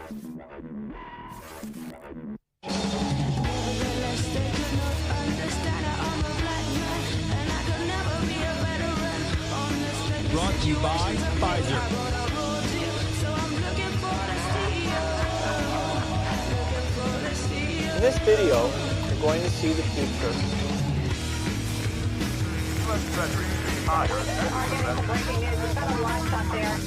Brought to you by Pfizer. In this video, you're going to see the future. U.S. Treasury is higher. Breaking news. We've got a livestock there.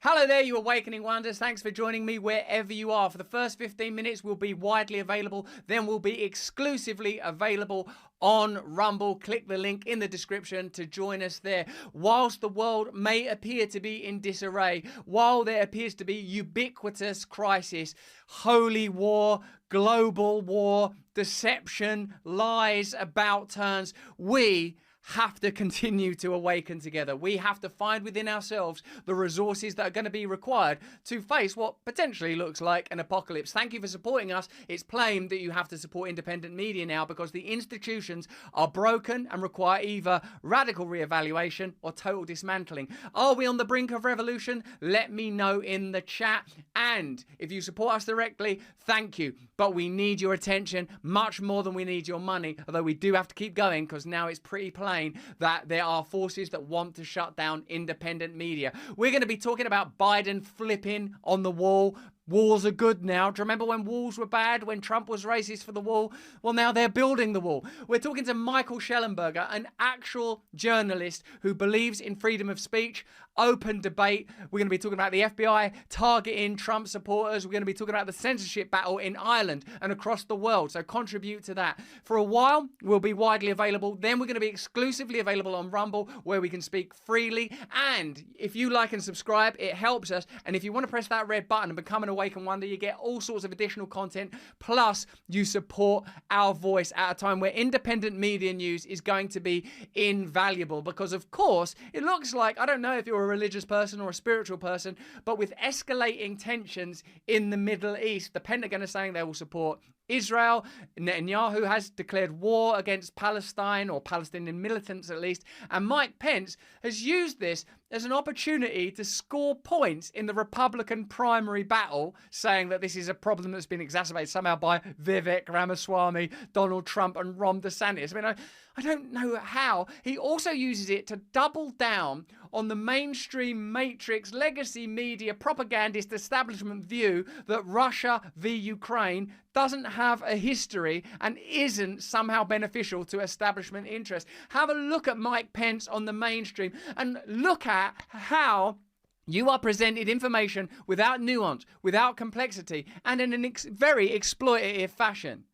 Hello there, you Awakening Wonders. Thanks for joining me wherever you are. For the first 15 minutes, we'll be widely available. Then we'll be exclusively available on Rumble. Click the link in the description to join us there. Whilst the world may appear to be in disarray, while there appears to be ubiquitous crisis, holy war, global war, deception, lies, about turns, we have to continue to awaken together. We have to find within ourselves the resources that are going to be required to face what potentially looks like an apocalypse. Thank you for supporting us. It's plain that you have to support independent media now because the institutions are broken and require either radical reevaluation or total dismantling. Are we on the brink of revolution? Let me know in the chat. And if you support us directly, thank you. But we need your attention much more than we need your money, although we do have to keep going because now it's pretty plain that there are forces that want to shut down independent media. We're going to be talking about Biden flipping on the wall. Walls are good now. Do you remember when walls were bad, when Trump was racist for the wall? Well, now they're building the wall. We're talking to Michael Schellenberger, an actual journalist who believes in freedom of speech, open debate. We're going to be talking about the FBI targeting Trump supporters. We're going to be talking about the censorship battle in Ireland and across the world. So contribute to that. For a while, we'll be widely available. Then we're going to be exclusively available on Rumble, where we can speak freely. And if you like and subscribe, it helps us. And if you want to press that red button and become an Awaken Wonder, you get all sorts of additional content. Plus, you support our voice at a time where independent media news is going to be invaluable. Because, of course, it looks like, I don't know if you're a religious person or a spiritual person, but with escalating tensions in the Middle East, the Pentagon is saying they will support Israel. Netanyahu has declared war against Palestine, or Palestinian militants at least, and Mike Pence has used this as an opportunity to score points in the Republican primary battle, saying that this is a problem that's been exacerbated somehow by Vivek Ramaswamy, Donald Trump and Ron DeSantis. I mean, I don't know how. He also uses it to double down on the mainstream matrix legacy media propagandist establishment view that Russia v. Ukraine doesn't have a history and isn't somehow beneficial to establishment interests. Have a look at Mike Pence on the mainstream and look at how you are presented information without nuance, without complexity, and in a very exploitative fashion.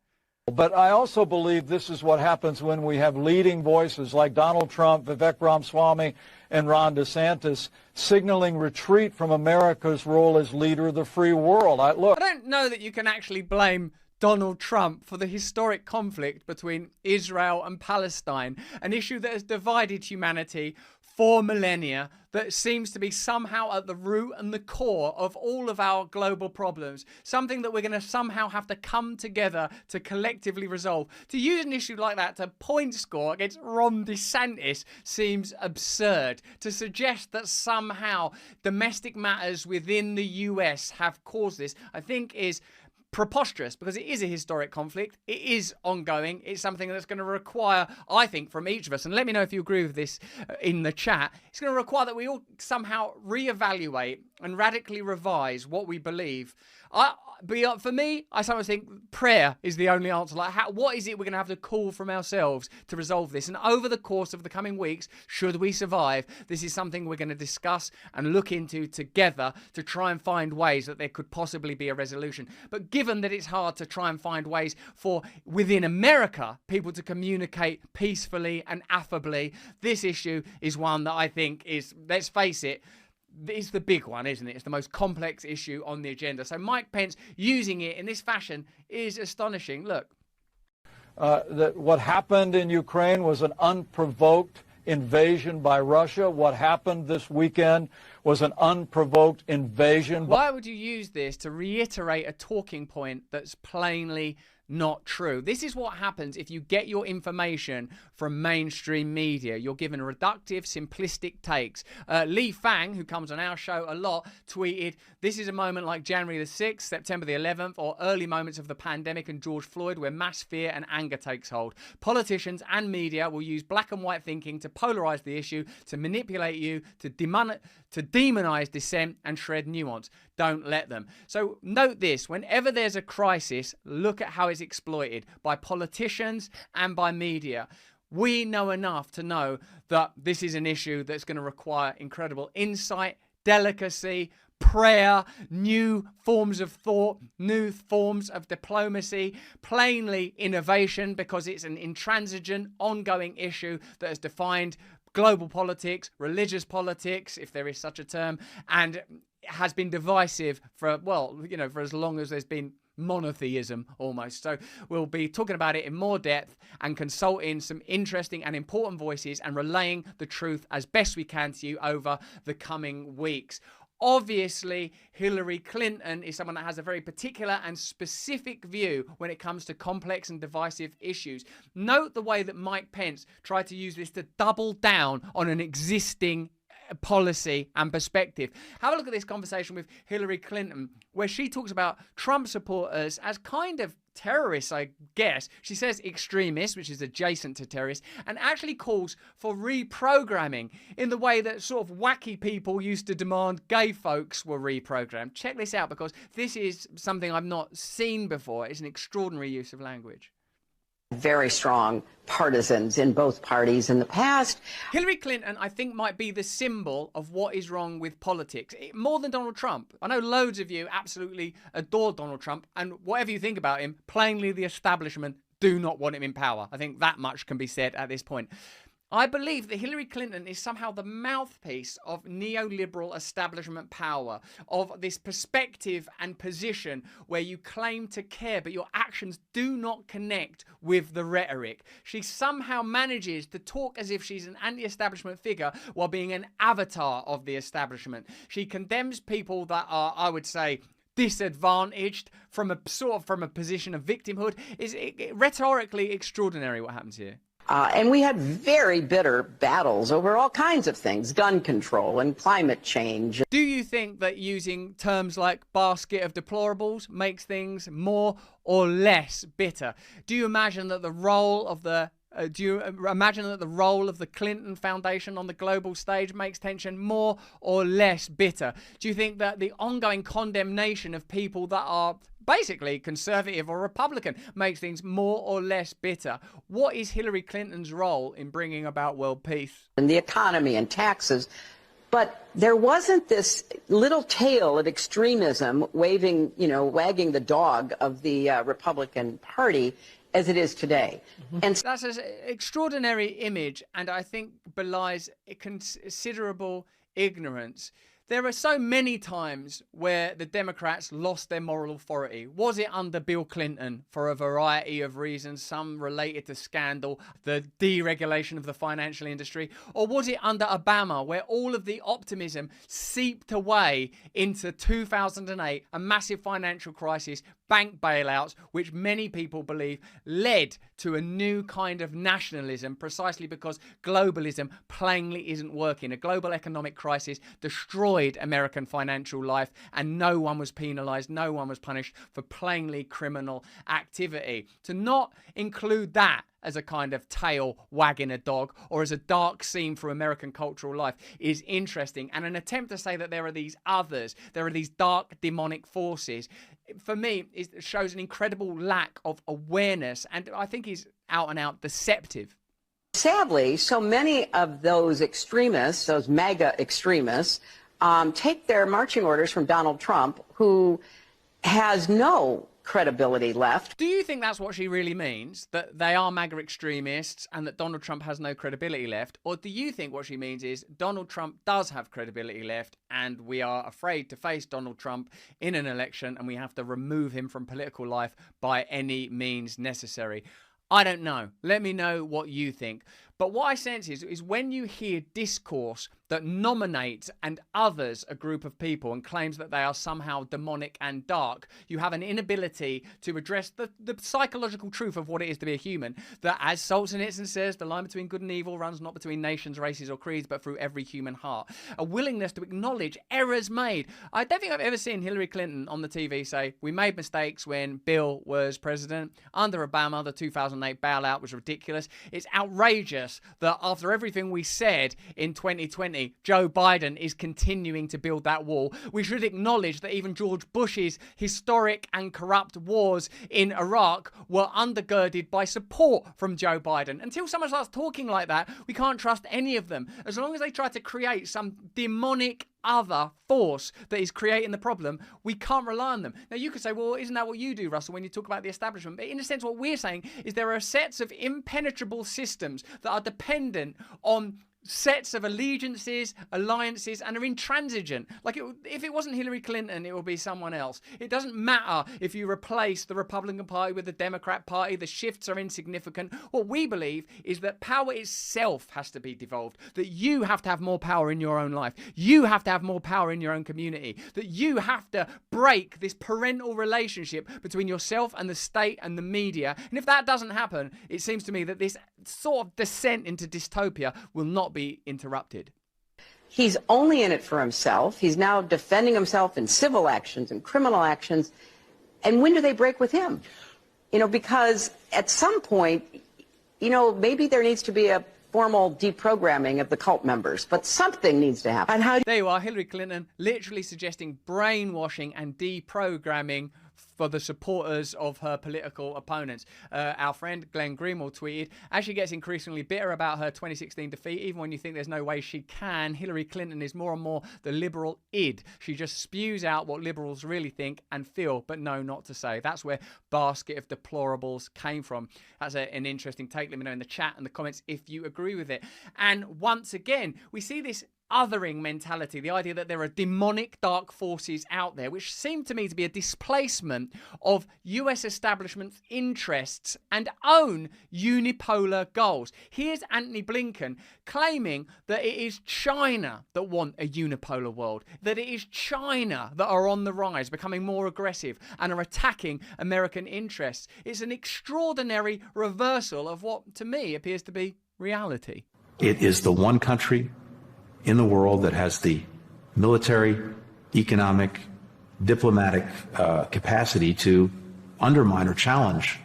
But I also believe this is what happens when we have leading voices like Donald Trump, Vivek Ramaswamy, and Ron DeSantis signaling retreat from America's role as leader of the free world. I don't know that you can actually blame Donald Trump for the historic conflict between Israel and Palestine, an issue that has divided humanity for millennia, that seems to be somehow at the root and the core of all of our global problems, something that we're going to somehow have to come together to collectively resolve. To use an issue like that to point score against Ron DeSantis seems absurd. To suggest that somehow domestic matters within the US have caused this, I think is preposterous, because it is a historic conflict. It is ongoing. It's something that's going to require, I think, from each of us, and let me know if you agree with this in the chat, it's going to require that we all somehow reevaluate and radically revise what we believe. But for me, I sometimes think prayer is the only answer. Like, what is it we're going to have to call from ourselves to resolve this? And over the course of the coming weeks, should we survive, this is something we're going to discuss and look into together to try and find ways that there could possibly be a resolution. But given that it's hard to try and find ways for, within America, people to communicate peacefully and affably, this issue is one that I think is, let's face it, it's the big one, isn't it? It's the most complex issue on the agenda. So Mike Pence using it in this fashion is astonishing. Look. That what happened in Ukraine was an unprovoked invasion by Russia. What happened this weekend was an unprovoked invasion. Why would you use this to reiterate a talking point that's plainly not true. This is what happens if you get your information from mainstream media. You're given reductive, simplistic takes. Lee Fang, who comes on our show a lot, tweeted, "This is a moment like January the 6th, September the 11th, or early moments of the pandemic and George Floyd where mass fear and anger takes hold. Politicians and media will use black and white thinking to polarize the issue, to manipulate you, to demonize dissent and shred nuance. Don't let them." So note this, whenever there's a crisis, look at how it's exploited by politicians and by media. We know enough to know that this is an issue that's going to require incredible insight, delicacy, prayer, new forms of thought, new forms of diplomacy, plainly innovation, because it's an intransigent, ongoing issue that has defined global politics, religious politics, if there is such a term, and has been divisive for, well, you know, for as long as there's been monotheism almost. So we'll be talking about it in more depth and consulting some interesting and important voices and relaying the truth as best we can to you over the coming weeks. Obviously, Hillary Clinton is someone that has a very particular and specific view when it comes to complex and divisive issues. Note the way that Mike Pence tried to use this to double down on an existing policy and perspective. Have a look at this conversation with Hillary Clinton, where she talks about Trump supporters as kind of terrorists, I guess. She says extremists, which is adjacent to terrorists, and actually calls for reprogramming in the way that sort of wacky people used to demand gay folks were reprogrammed. Check this out, because this is something I've not seen before. It's an extraordinary use of language. Very strong partisans in both parties in the past. Hillary Clinton, I think, might be the symbol of what is wrong with politics, more than Donald Trump. I know loads of you absolutely adore Donald Trump, and whatever you think about him, plainly the establishment do not want him in power. I think that much can be said at this point. I believe that Hillary Clinton is somehow the mouthpiece of neoliberal establishment power, of this perspective and position where you claim to care, but your actions do not connect with the rhetoric. She somehow manages to talk as if she's an anti-establishment figure while being an avatar of the establishment. She condemns people that are, I would say, disadvantaged from a position of victimhood. Is rhetorically extraordinary what happens here. And we had very bitter battles over all kinds of things, gun control and climate change. Do you think that using terms like basket of deplorables makes things more or less bitter? Do you imagine that the role of the Clinton Foundation on the global stage makes tension more or less bitter? Do you think that the ongoing condemnation of people that are basically conservative or Republican makes things more or less bitter? What is Hillary Clinton's role in bringing about world peace? And the economy and taxes. But there wasn't this little tail of extremism wagging the dog of the Republican Party as it is today. And that's an extraordinary image, and I think belies considerable ignorance. There are so many times where the Democrats lost their moral authority. Was it under Bill Clinton for a variety of reasons, some related to scandal, the deregulation of the financial industry? Or was it under Obama, where all of the optimism seeped away into 2008, a massive financial crisis, bank bailouts, which many people believe led to a new kind of nationalism, precisely because globalism plainly isn't working. A global economic crisis destroyed American financial life, and no one was penalized, no one was punished for plainly criminal activity. To not include that as a kind of tail wagging a dog or as a dark scene for American cultural life is interesting, and an attempt to say that there are these others, there are these dark demonic forces, for me, it shows an incredible lack of awareness, and I think is out and out deceptive. sadly, so many of those extremists, those MAGA extremists, take their marching orders from Donald Trump, who has no credibility left. Do you think that's what she really means? That they are MAGA extremists and that Donald Trump has no credibility left? Or do you think what she means is Donald Trump does have credibility left and we are afraid to face Donald Trump in an election and we have to remove him from political life by any means necessary? I don't know. Let me know what you think. But what I sense is when you hear discourse that nominates and others a group of people and claims that they are somehow demonic and dark, you have an inability to address the psychological truth of what it is to be a human, that, as Solzhenitsyn says, the line between good and evil runs not between nations, races, or creeds, but through every human heart. A willingness to acknowledge errors made. I don't think I've ever seen Hillary Clinton on the TV say, we made mistakes when Bill was president. Under Obama, the 2008 bailout was ridiculous. It's outrageous that after everything we said in 2020, Joe Biden is continuing to build that wall. We should acknowledge that even George Bush's historic and corrupt wars in Iraq were undergirded by support from Joe Biden. Until someone starts talking like that, we can't trust any of them. As long as they try to create some demonic other force that is creating the problem, we can't rely on them. Now, you could say, well, isn't that what you do, Russell, when you talk about the establishment? But in a sense, what we're saying is there are sets of impenetrable systems that are dependent on sets of allegiances, alliances, and are intransigent. Like, if it wasn't Hillary Clinton, it will be someone else. It doesn't matter if you replace the Republican Party with the Democrat Party. The shifts are insignificant. What we believe is that power itself has to be devolved, that you have to have more power in your own life. You have to have more power in your own community, that you have to break this parental relationship between yourself and the state and the media. And if that doesn't happen, it seems to me that this sort of descent into dystopia will not be interrupted. He's only in it for himself. He's now defending himself in civil actions and criminal actions. And when do they break with him? You know, because at some point, you know, maybe there needs to be a formal deprogramming of the cult members, but something needs to happen. There you are, Hillary Clinton literally suggesting brainwashing and deprogramming for the supporters of her political opponents. Our friend Glenn Greenwald tweeted, as she gets increasingly bitter about her 2016 defeat, even when you think there's no way she can, Hillary Clinton is more and more the liberal id. She just spews out what liberals really think and feel, but know not to say. That's where basket of deplorables came from. That's an interesting take. Let me know in the chat and the comments if you agree with it. And once again, we see this othering mentality, the idea that there are demonic dark forces out there, which seem to me to be a displacement of US establishment's interests and own unipolar goals. Here's Antony Blinken claiming that it is China that want a unipolar world, that it is China that are on the rise, becoming more aggressive and are attacking American interests. It's an extraordinary reversal of what, to me, appears to be reality. It is the one country in the world that has the military, economic, diplomatic capacity to undermine or challenge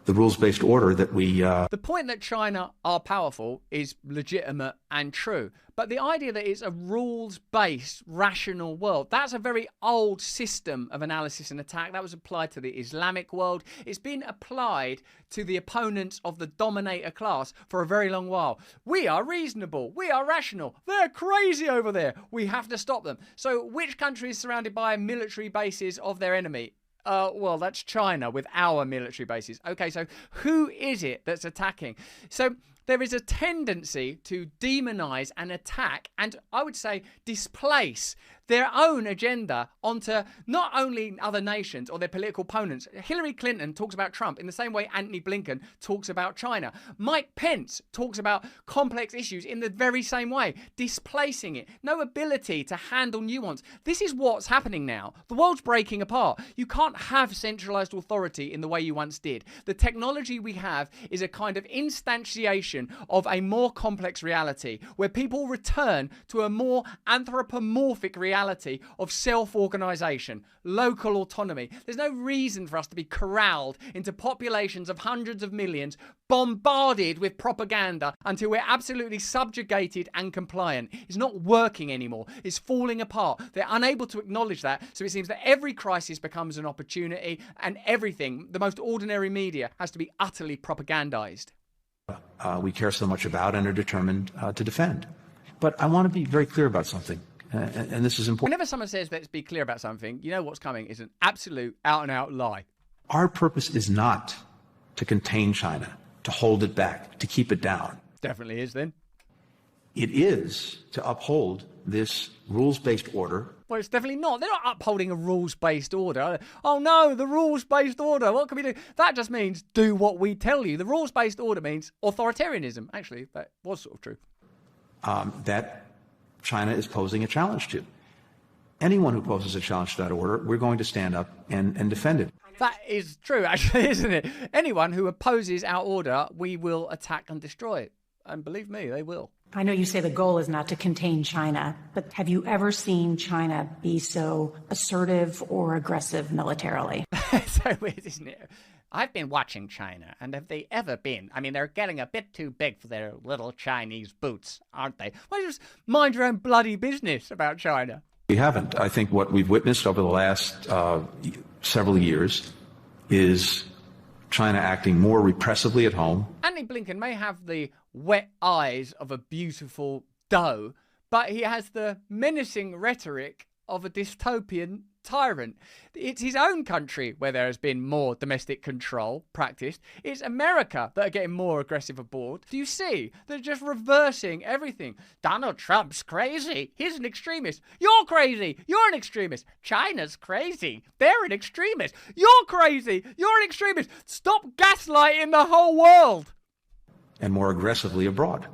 the rules-based order that we... The point that China are powerful is legitimate and true. But the idea that it's a rules-based, rational world, that's a very old system of analysis and attack. That was applied to the Islamic world. It's been applied to the opponents of the dominator class for a very long while. We are reasonable. We are rational. They're crazy over there. We have to stop them. So which country is surrounded by military bases of their enemy? Well, that's China with our military bases. Okay, so who is it that's attacking? So there is a tendency to demonize and attack and, I would say, displace their own agenda onto not only other nations or their political opponents. Hillary Clinton talks about Trump in the same way Antony Blinken talks about China. Mike Pence talks about complex issues in the very same way, displacing it. No ability to handle nuance. This is what's happening now. The world's breaking apart. You can't have centralized authority in the way you once did. The technology we have is a kind of instantiation of a more complex reality where people return to a more anthropomorphic reality of self-organization, local autonomy. There's no reason for us to be corralled into populations of hundreds of millions, bombarded with propaganda until we're absolutely subjugated and compliant. It's not working anymore. It's falling apart. They're unable to acknowledge that. So it seems that every crisis becomes an opportunity, and everything, the most ordinary media, has to be utterly propagandized. We care so much about and are determined to defend. But I want to be very clear about something. And this is important. Whenever someone says, let's be clear about something, you know what's coming is an absolute out-and-out lie. Our purpose is not to contain China, to hold it back, to keep it down. Definitely is, then. It is to uphold this rules-based order. Well, it's definitely not. They're not upholding a rules-based order. Oh no, the rules-based order. What can we do? That just means do what we tell you. The rules-based order means authoritarianism. Actually, that was sort of true. That China is posing a challenge to. Anyone who poses a challenge to that order, we're going to stand up and defend it. That is true, actually, isn't it? Anyone who opposes our order, we will attack and destroy it. And believe me, they will. I know you say the goal is not to contain China, but have you ever seen China be so assertive or aggressive militarily? So weird, isn't it? I've been watching China, and have they ever been? I mean, they're getting a bit too big for their little Chinese boots, aren't they? Why just mind your own bloody business about China? We haven't. I think what we've witnessed over the last several years is China acting more repressively at home. Antony Blinken may have the wet eyes of a beautiful doe, but he has the menacing rhetoric of a dystopian tyrant. It's his own country where there has been more domestic control practiced. It's America that are getting more aggressive abroad. Do you see? They're just reversing everything. Donald Trump's crazy. He's an extremist. You're crazy. You're an extremist. China's crazy. They're an extremist. You're crazy. You're an extremist. Stop gaslighting the whole world. And more aggressively abroad.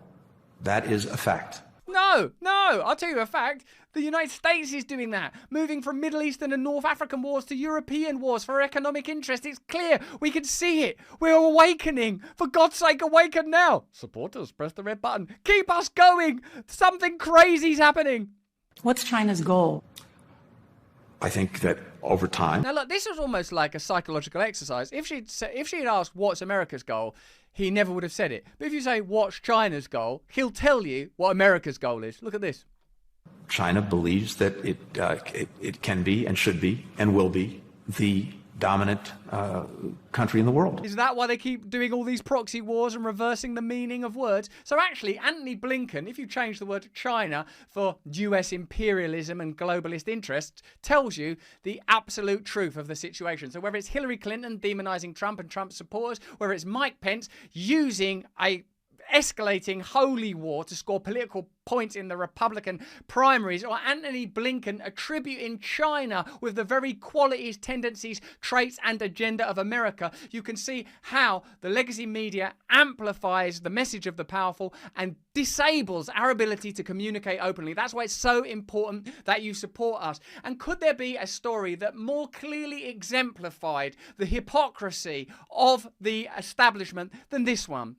That is a fact. No, I'll tell you a fact. The United States is doing that, moving from Middle Eastern and North African wars to European wars for economic interest. It's clear. We can see it. We're awakening. For God's sake, awaken now. Support us. Press the red button. Keep us going. Something crazy's happening. What's China's goal? I think that over time... Now, look, this was almost like a psychological exercise. If she'd asked what's America's goal, he never would have said it. But if you say what's China's goal, he'll tell you what America's goal is. Look at this. China believes that it can be and should be and will be the dominant country in the world. Is that why they keep doing all these proxy wars and reversing the meaning of words? So actually, Antony Blinken, if you change the word China for US imperialism and globalist interests, tells you the absolute truth of the situation. So whether it's Hillary Clinton demonizing Trump and Trump's supporters, whether it's Mike Pence using a escalating holy war to score political points in the Republican primaries, or Antony Blinken attributing China with the very qualities, tendencies, traits and agenda of America, you can see how the legacy media amplifies the message of the powerful and disables our ability to communicate openly. That's why it's so important that you support us. And could there be a story that more clearly exemplified the hypocrisy of the establishment than this one?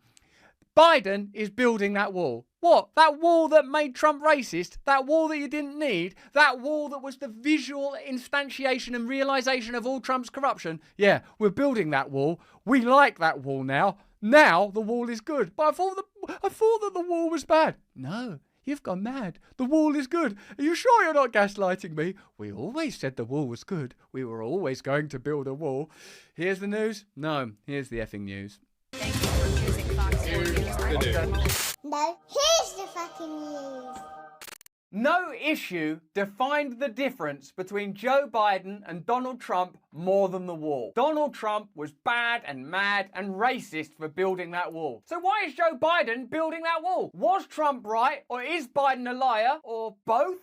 Biden is building that wall. What? That wall that made Trump racist? That wall that you didn't need? That wall that was the visual instantiation and realization of all Trump's corruption? Yeah, we're building that wall. We like that wall now. Now the wall is good. But I thought that the wall was bad. No, you've gone mad. The wall is good. Are you sure you're not gaslighting me? We always said the wall was good. We were always going to build a wall. Here's the news? No, here's the effing news. Thank you for choosing Fox News. No, here's the fucking news. No issue defined the difference between Joe Biden and Donald Trump more than the wall. Donald Trump was bad and mad and racist for building that wall. So why is Joe Biden building that wall? Was Trump right, or is Biden a liar, or both?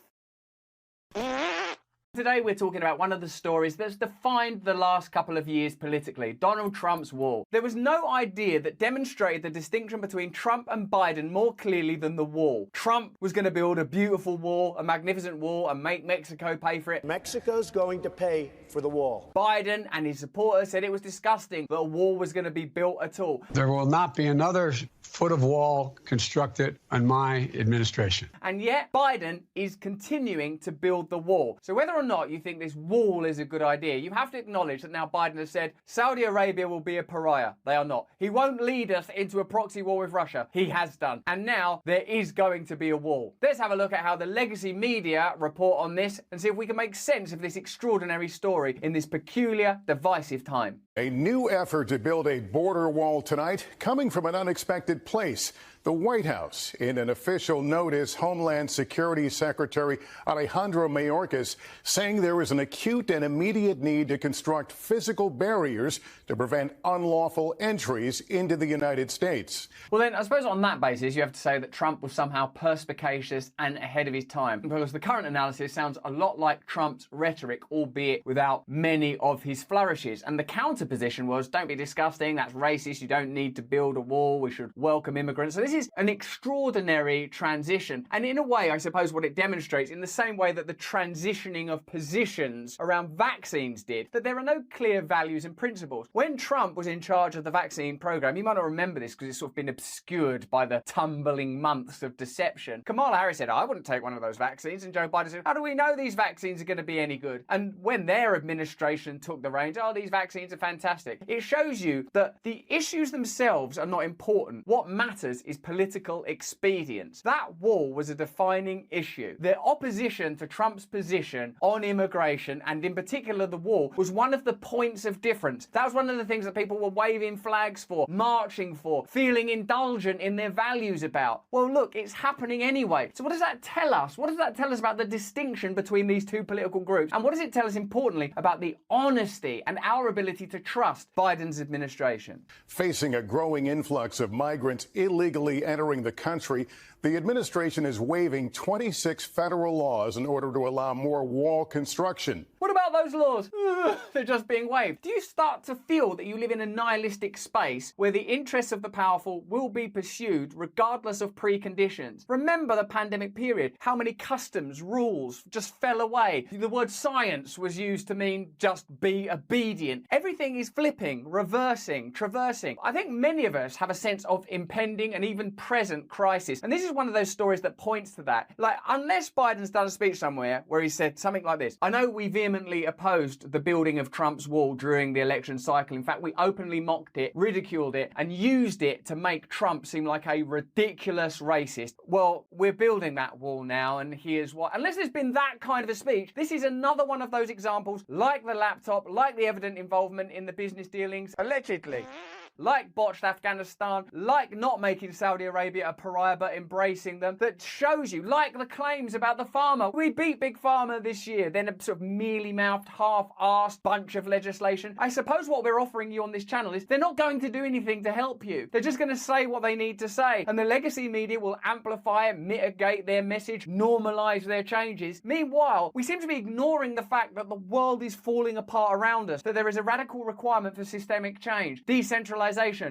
Today we're talking about one of the stories that's defined the last couple of years politically, Donald Trump's wall. There was no idea that demonstrated the distinction between Trump and Biden more clearly than the wall. Trump was going to build a beautiful wall, a magnificent wall, and make Mexico pay for it. Mexico's going to pay for the wall. Biden and his supporters said it was disgusting that a wall was going to be built at all. There will not be another foot of wall constructed on my administration. And yet Biden is continuing to build the wall. So whether or not you think this wall is a good idea, you have to acknowledge that now Biden has said Saudi Arabia will be a pariah. They are not. He won't lead us into a proxy war with Russia. He has done. And now there is going to be a wall. Let's have a look at how the legacy media report on this and see if we can make sense of this extraordinary story in this peculiar, divisive time. A new effort to build a border wall tonight coming from an unexpected place. The White House, in an official notice, Homeland Security Secretary Alejandro Mayorkas saying there is an acute and immediate need to construct physical barriers to prevent unlawful entries into the United States. Well then, I suppose on that basis, you have to say that Trump was somehow perspicacious and ahead of his time, because the current analysis sounds a lot like Trump's rhetoric, albeit without many of his flourishes. And the counter position was, don't be disgusting, that's racist, you don't need to build a wall, we should welcome immigrants. So this is an extraordinary transition. And in a way, I suppose what it demonstrates, in the same way that the transitioning of positions around vaccines did, that there are no clear values and principles. When Trump was in charge of the vaccine program, you might not remember this because it's sort of been obscured by the tumbling months of deception. Kamala Harris said, I wouldn't take one of those vaccines. And Joe Biden said, how do we know these vaccines are going to be any good? And when their administration took the reins, oh, these vaccines are fantastic. It shows you that the issues themselves are not important. What matters is political expedience. That wall was a defining issue. The opposition to Trump's position on immigration, and in particular the wall, was one of the points of difference. That was one of the things that people were waving flags for, marching for, feeling indulgent in their values about. Well, look, it's happening anyway. So what does that tell us? What does that tell us about the distinction between these two political groups? And what does it tell us, importantly, about the honesty and our ability to trust Biden's administration? Facing a growing influx of migrants illegally entering the country, the administration is waiving 26 federal laws in order to allow more wall construction. What about those laws? They're just being waived. Do you start to feel that you live in a nihilistic space where the interests of the powerful will be pursued regardless of preconditions? Remember the pandemic period, how many customs, rules just fell away. The word science was used to mean just be obedient. Everything is flipping, reversing, traversing. I think many of us have a sense of impending and even present crisis. And this is one of those stories that points to that. Like, unless Biden's done a speech somewhere where he said something like this, I know we vehemently opposed the building of Trump's wall during the election cycle. In fact, we openly mocked it, ridiculed it, and used it to make Trump seem like a ridiculous racist. Well, we're building that wall now, and here's why. Unless there's been that kind of a speech, this is another one of those examples, like the laptop, like the evident involvement in the business dealings, allegedly, like botched Afghanistan, like not making Saudi Arabia a pariah but embracing them, that shows you, like the claims about the farmer. We beat Big Pharma this year, then a sort of mealy-mouthed, half-arsed bunch of legislation. I suppose what we're offering you on this channel is they're not going to do anything to help you. They're just going to say what they need to say, and the legacy media will amplify, mitigate their message, normalise their changes. Meanwhile, we seem to be ignoring the fact that the world is falling apart around us, that there is a radical requirement for systemic change, decentralisation,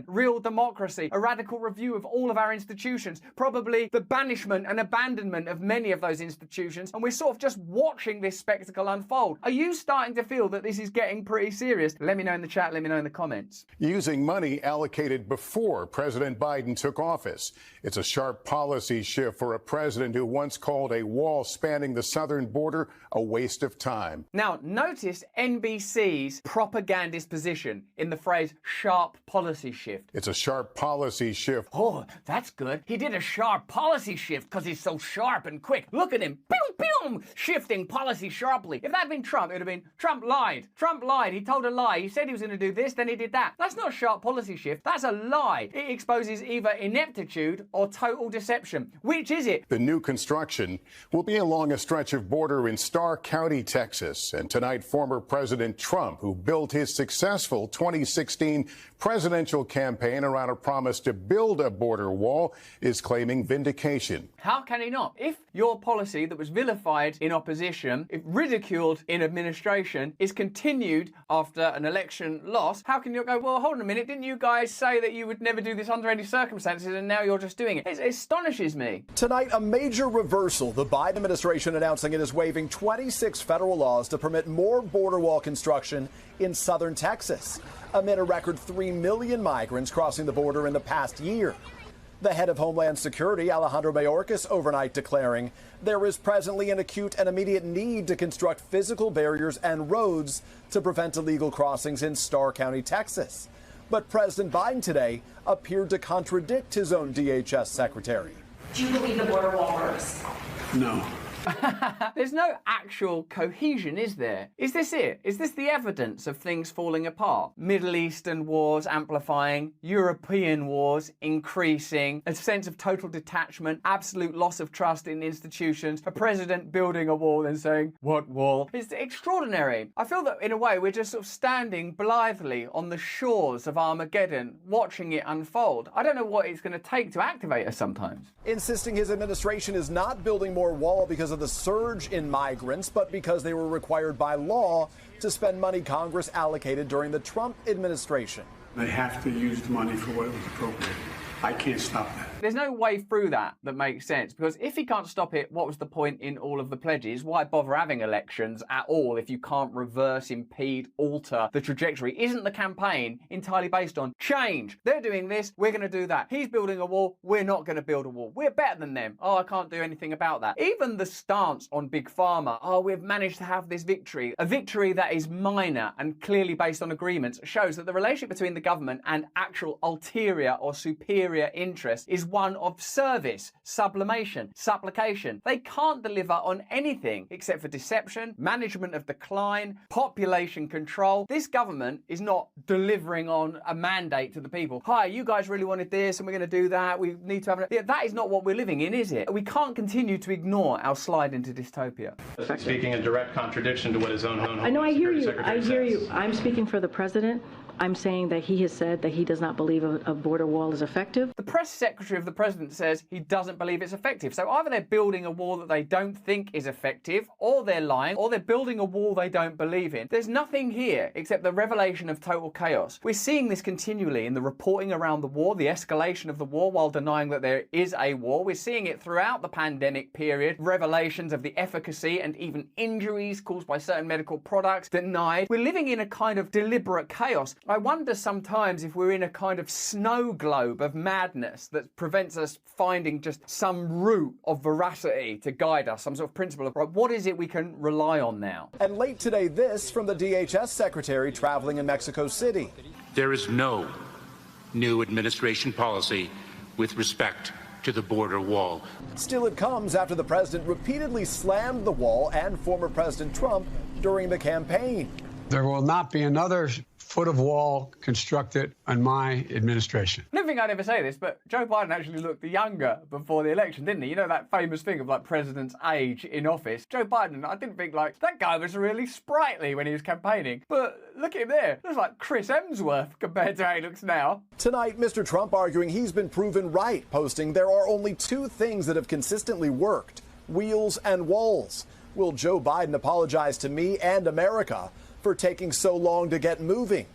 real democracy, a radical review of all of our institutions, probably the banishment and abandonment of many of those institutions, and we're sort of just watching this spectacle unfold. Are you starting to feel that this is getting pretty serious? Let me know in the chat, let me know in the comments. Using money allocated before President Biden took office. It's a sharp policy shift for a president who once called a wall spanning the southern border a waste of time. Now, notice NBC's propagandist position in the phrase sharp policy shift. It's a sharp policy shift. Oh, that's good. He did a sharp policy shift because he's so sharp and quick. Look at him. Boom, boom, shifting policy sharply. If that had been Trump, it would have been Trump lied. Trump lied. He told a lie. He said he was going to do this, then he did that. That's not a sharp policy shift. That's a lie. It exposes either ineptitude or total deception. Which is it? The new construction will be along a stretch of border in Starr County, Texas. And tonight, former President Trump, who built his successful 2016 presidential campaign around a promise to build a border wall, is claiming vindication. How can he not? If your policy that was vilified in opposition, if ridiculed in administration, is continued after an election loss, how can you go, well, hold on a minute, didn't you guys say that you would never do this under any circumstances and now you're just doing it? It astonishes me. Tonight, a major reversal. The Biden administration announcing it is waiving 26 federal laws to permit more border wall construction in southern Texas, amid a record 3 million migrants crossing the border in the past year. The head of Homeland Security, Alejandro Mayorkas, overnight declaring there is presently an acute and immediate need to construct physical barriers and roads to prevent illegal crossings in Starr County, Texas. But President Biden today appeared to contradict his own DHS secretary. Do you believe the border wall works? No. There's no actual cohesion, is there? Is this it? Is this the evidence of things falling apart? Middle Eastern wars amplifying, European wars increasing, a sense of total detachment, absolute loss of trust in institutions, a president building a wall and saying, what wall? It's extraordinary. I feel that in a way we're just sort of standing blithely on the shores of Armageddon, watching it unfold. I don't know what it's going to take to activate us sometimes. Insisting his administration is not building more wall because of the surge in migrants, but because they were required by law to spend money Congress allocated during the Trump administration. They have to use the money for what it was appropriate. I can't stop that. There's no way through that makes sense, because if he can't stop it, what was the point in all of the pledges? Why bother having elections at all if you can't reverse, impede, alter the trajectory? Isn't the campaign entirely based on change? They're doing this, we're going to do that. He's building a wall, we're not going to build a wall. We're better than them. Oh, I can't do anything about that. Even the stance on Big Pharma, oh, we've managed to have this victory, a victory that is minor and clearly based on agreements, shows that the relationship between the government and actual ulterior or superior interest is one of service, sublimation, supplication. They can't deliver on anything except for deception, management of decline, population control. This government is not delivering on a mandate to the people. Hi, you guys really wanted this and we're going to do that. We need to have it. That is not what we're living in, is it? We can't continue to ignore our slide into dystopia. Speaking in direct contradiction to what his own I know, I hear you. I hear you. I'm speaking for the president. I'm saying that he has said that he does not believe a border wall is effective. The press secretary of the president says he doesn't believe it's effective. So either they're building a wall that they don't think is effective, or they're lying, or they're building a wall they don't believe in. There's nothing here except the revelation of total chaos. We're seeing this continually in the reporting around the war, the escalation of the war while denying that there is a war. We're seeing it throughout the pandemic period, revelations of the efficacy and even injuries caused by certain medical products denied. We're living in a kind of deliberate chaos. I wonder sometimes if we're in a kind of snow globe of madness that prevents us finding just some root of veracity to guide us, some sort of principle of, right, what is it we can rely on now? And late today, this from the DHS secretary traveling in Mexico City. There is no new administration policy with respect to the border wall. Still, it comes after the president repeatedly slammed the wall and former President Trump during the campaign. There will not be another foot of wall constructed in my administration. I don't think I'd ever say this, but Joe Biden actually looked younger before the election, didn't he? You know that famous thing of like president's age in office. Joe Biden, I didn't think like that guy was really sprightly when he was campaigning, but look at him there. Looks like Chris Hemsworth compared to how he looks now. Tonight, Mr. Trump arguing he's been proven right, posting there are only two things that have consistently worked: wheels and walls. Will Joe Biden apologize to me and America for taking so long to get moving?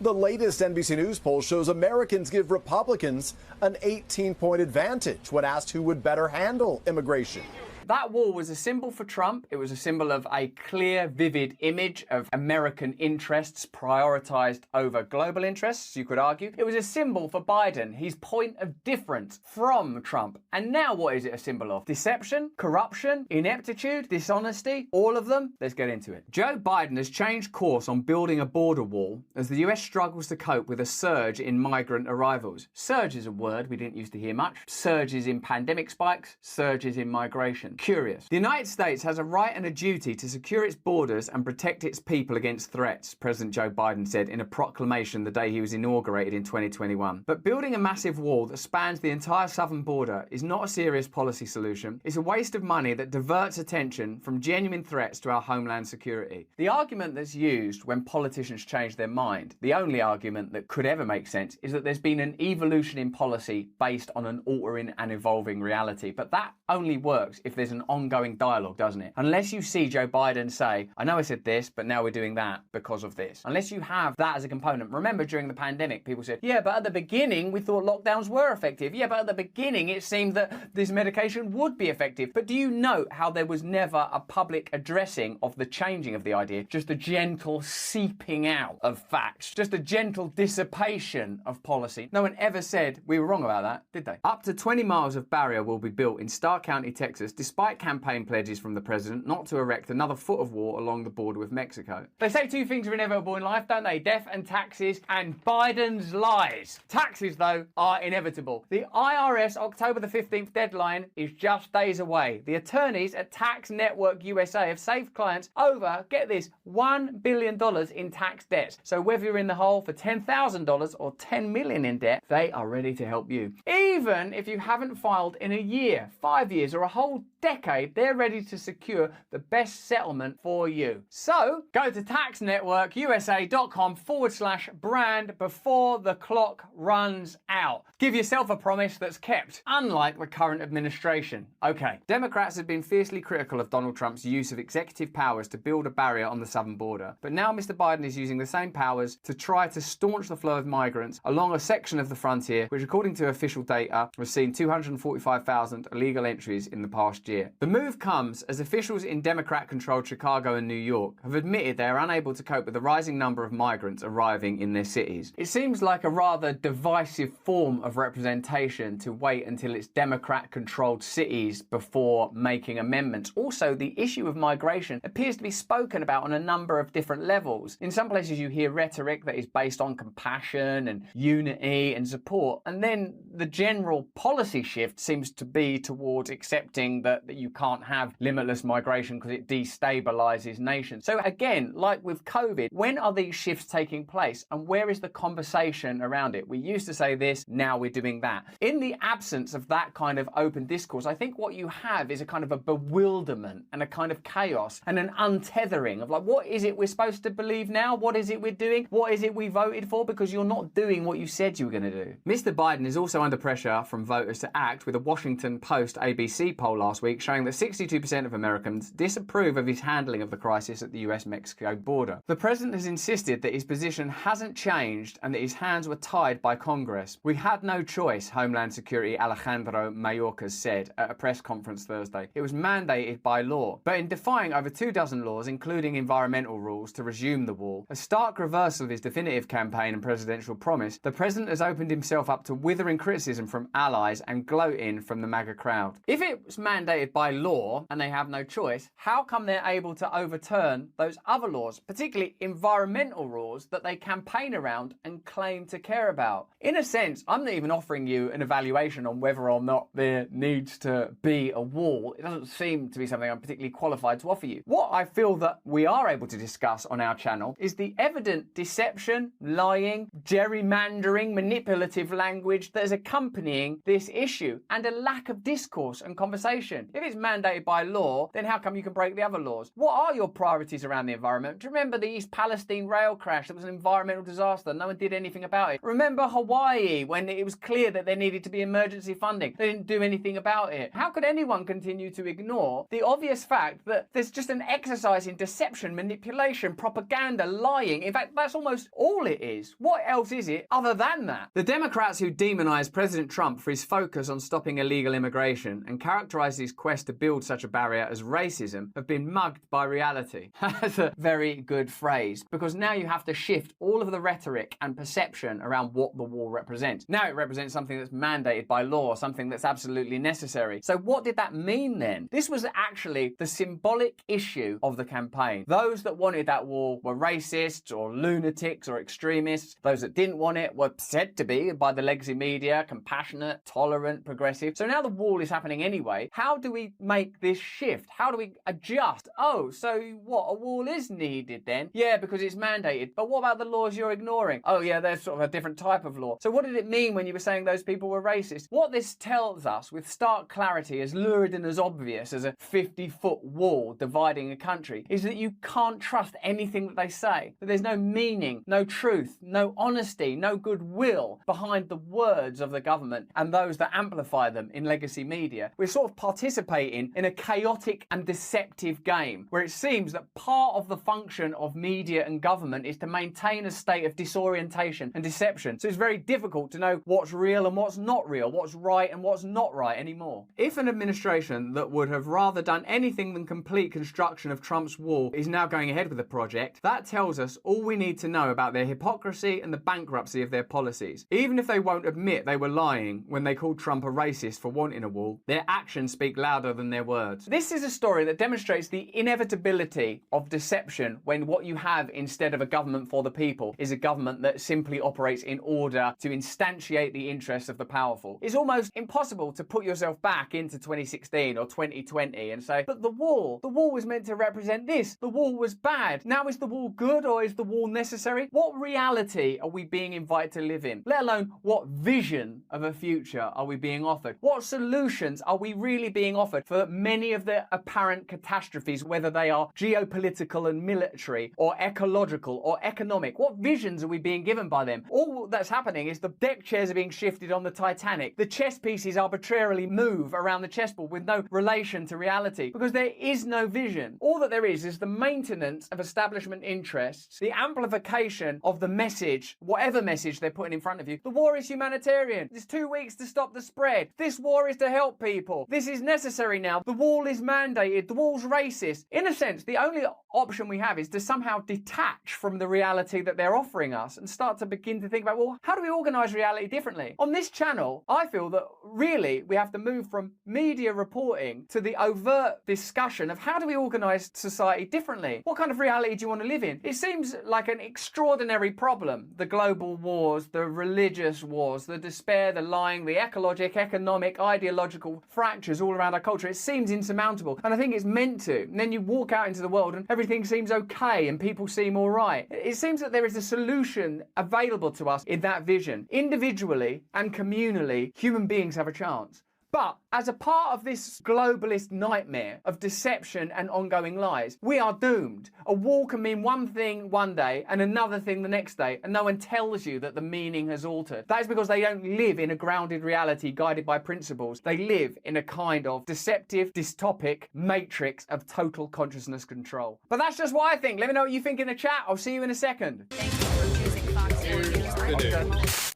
The latest NBC News poll shows Americans give Republicans an 18-point advantage when asked who would better handle immigration. That wall was a symbol for Trump. It was a symbol of a clear, vivid image of American interests prioritized over global interests, you could argue. It was a symbol for Biden, his point of difference from Trump. And now what is it a symbol of? Deception, corruption, ineptitude, dishonesty, all of them? Let's get into it. Joe Biden has changed course on building a border wall as the US struggles to cope with a surge in migrant arrivals. Surge is a word we didn't used to hear much. Surges in pandemic spikes, surges in migration. Curious. The United States has a right and a duty to secure its borders and protect its people against threats, President Joe Biden said in a proclamation the day he was inaugurated in 2021. But building a massive wall that spans the entire southern border is not a serious policy solution. It's a waste of money that diverts attention from genuine threats to our homeland security. The argument that's used when politicians change their mind, the only argument that could ever make sense, is that there's been an evolution in policy based on an altering and evolving reality. But that only works if there's an ongoing dialogue, doesn't it? Unless you see Joe Biden say, I know I said this, but now we're doing that because of this. Unless you have that as a component. Remember during the pandemic, people said, yeah, but at the beginning, we thought lockdowns were effective. Yeah, but at the beginning, it seemed that this medication would be effective. But do you note how there was never a public addressing of the changing of the idea? Just a gentle seeping out of facts. Just a gentle dissipation of policy. No one ever said we were wrong about that, did they? Up to 20 miles of barrier will be built in Starr County, Texas, despite despite campaign pledges from the president not to erect another foot of wall along the border with Mexico. They say two things are inevitable in life, don't they? Death and taxes, and Biden's lies. Taxes, though, are inevitable. The IRS October the 15th deadline is just days away. The attorneys at Tax Network USA have saved clients over, get this, $1 billion in tax debts. So whether you're in the hole for $10,000 or $10 million in debt, they are ready to help you. Even if you haven't filed in a year, 5 years, or a whole decade, they're ready to secure the best settlement for you. So go to taxnetworkusa.com/brand before the clock runs out. Give yourself a promise that's kept, unlike the current administration. Okay, Democrats have been fiercely critical of Donald Trump's use of executive powers to build a barrier on the southern border. But now Mr. Biden is using the same powers to try to staunch the flow of migrants along a section of the frontier, which according to official data has seen 245,000 illegal entries in the past year. The move comes as officials in Democrat-controlled Chicago and New York have admitted they are unable to cope with the rising number of migrants arriving in their cities. It seems like a rather divisive form of representation to wait until it's Democrat-controlled cities before making amendments. Also, the issue of migration appears to be spoken about on a number of different levels. In some places you hear rhetoric that is based on compassion and unity and support, and then the general policy shift seems to be towards accepting that you can't have limitless migration because it destabilizes nations. So again, like with COVID, when are these shifts taking place and where is the conversation around it? We used to say this, now we're doing that. In the absence of that kind of open discourse, I think what you have is a kind of a bewilderment and a kind of chaos and an untethering of like, what is it we're supposed to believe now? What is it we're doing? What is it we voted for? Because you're not doing what you said you were going to do. Mr. Biden is also under pressure from voters to act, with a Washington Post ABC poll last week showing that 62% of Americans disapprove of his handling of the crisis at the US-Mexico border. The president has insisted that his position hasn't changed and that his hands were tied by Congress. We had no choice, Homeland Security Alejandro Mayorkas said at a press conference Thursday. It was mandated by law. But in defying over 24 laws, including environmental rules, to resume the wall, a stark reversal of his definitive campaign and presidential promise, the president has opened himself up to withering criticism from allies and gloating from the MAGA crowd. If it was mandated by law and they have no choice, how come they're able to overturn those other laws, particularly environmental rules that they campaign around and claim to care about? In a sense, I'm not even offering you an evaluation on whether or not there needs to be a wall. It doesn't seem to be something I'm particularly qualified to offer you. What I feel that we are able to discuss on our channel is the evident deception, lying, gerrymandering, manipulative language that is accompanying this issue, and a lack of discourse and conversation. If it's mandated by law, then how come you can break the other laws? What are your priorities around the environment? Do you remember the East Palestine rail crash? That was an environmental disaster. No one did anything about it. Remember Hawaii, when it was clear that there needed to be emergency funding? They didn't do anything about it. How could anyone continue to ignore the obvious fact that there's just an exercise in deception, manipulation, propaganda, lying? In fact, that's almost all it is. What else is it other than that? The Democrats who demonize President Trump for his focus on stopping illegal immigration and characterize his quest to build such a barrier as racism have been mugged by reality. That's a very good phrase, because now you have to shift all of the rhetoric and perception around what the wall represents. Now it represents something that's mandated by law, something that's absolutely necessary. So what did that mean then? This was actually the symbolic issue of the campaign. Those that wanted that wall were racists or lunatics or extremists. Those that didn't want it were said to be, by the legacy media, compassionate, tolerant, progressive. So now the wall is happening anyway. How do we make this shift? How do we adjust? Oh, so what? A wall is needed then? Yeah, because it's mandated. But what about the laws you're ignoring? Oh yeah, there's sort of a different type of law. So what did it mean when you were saying those people were racist? What this tells us with stark clarity, as lurid and as obvious as a 50-foot wall dividing a country, is that you can't trust anything that they say. That there's no meaning, no truth, no honesty, no goodwill behind the words of the government and those that amplify them in legacy media. We're sort of participating in a chaotic and deceptive game where it seems that part of the function of media and government is to maintain a state of disorientation and deception. So it's very difficult to know what's real and what's not real, what's right and what's not right anymore. If an administration that would have rather done anything than complete construction of Trump's wall is now going ahead with the project, that tells us all we need to know about their hypocrisy and the bankruptcy of their policies. Even if they won't admit they were lying when they called Trump a racist for wanting a wall, their actions speak speak louder than their words. This is a story that demonstrates the inevitability of deception when what you have instead of a government for the people is a government that simply operates in order to instantiate the interests of the powerful. It's almost impossible to put yourself back into 2016 or 2020 and say, but the wall was meant to represent this. The wall was bad. Now is the wall good or is the wall necessary? What reality are we being invited to live in? Let alone what vision of a future are we being offered? What solutions are we really being offered for many of the apparent catastrophes, whether they are geopolitical and military or ecological or economic? What visions are we being given by them? All that's happening is the deck chairs are being shifted on the Titanic. The chess pieces arbitrarily move around the chessboard with no relation to reality because there is no vision. All that there is the maintenance of establishment interests, the amplification of the message, whatever message they're putting in front of you. The war is humanitarian. There's 2 weeks to stop the spread. This war is to help people. This is necessary now. The wall is mandated. The wall's racist. In a sense, the only option we have is to somehow detach from the reality that they're offering us and start to begin to think about, well, how do we organise reality differently? On this channel, I feel that really we have to move from media reporting to the overt discussion of how do we organise society differently? What kind of reality do you want to live in? It seems like an extraordinary problem. The global wars, the religious wars, the despair, the lying, the ecologic, economic, ideological fractures all around our culture. It seems insurmountable. And I think it's meant to. And then you walk out into the world and everything seems okay and people seem all right. It seems that there is a solution available to us in that vision. Individually and communally, human beings have a chance. But as a part of this globalist nightmare of deception and ongoing lies, we are doomed. A wall can mean one thing one day and another thing the next day, and no one tells you that the meaning has altered. That is because they don't live in a grounded reality guided by principles. They live in a kind of deceptive, dystopic matrix of total consciousness control. But that's just what I think. Let me know what you think in the chat. I'll see you in a second.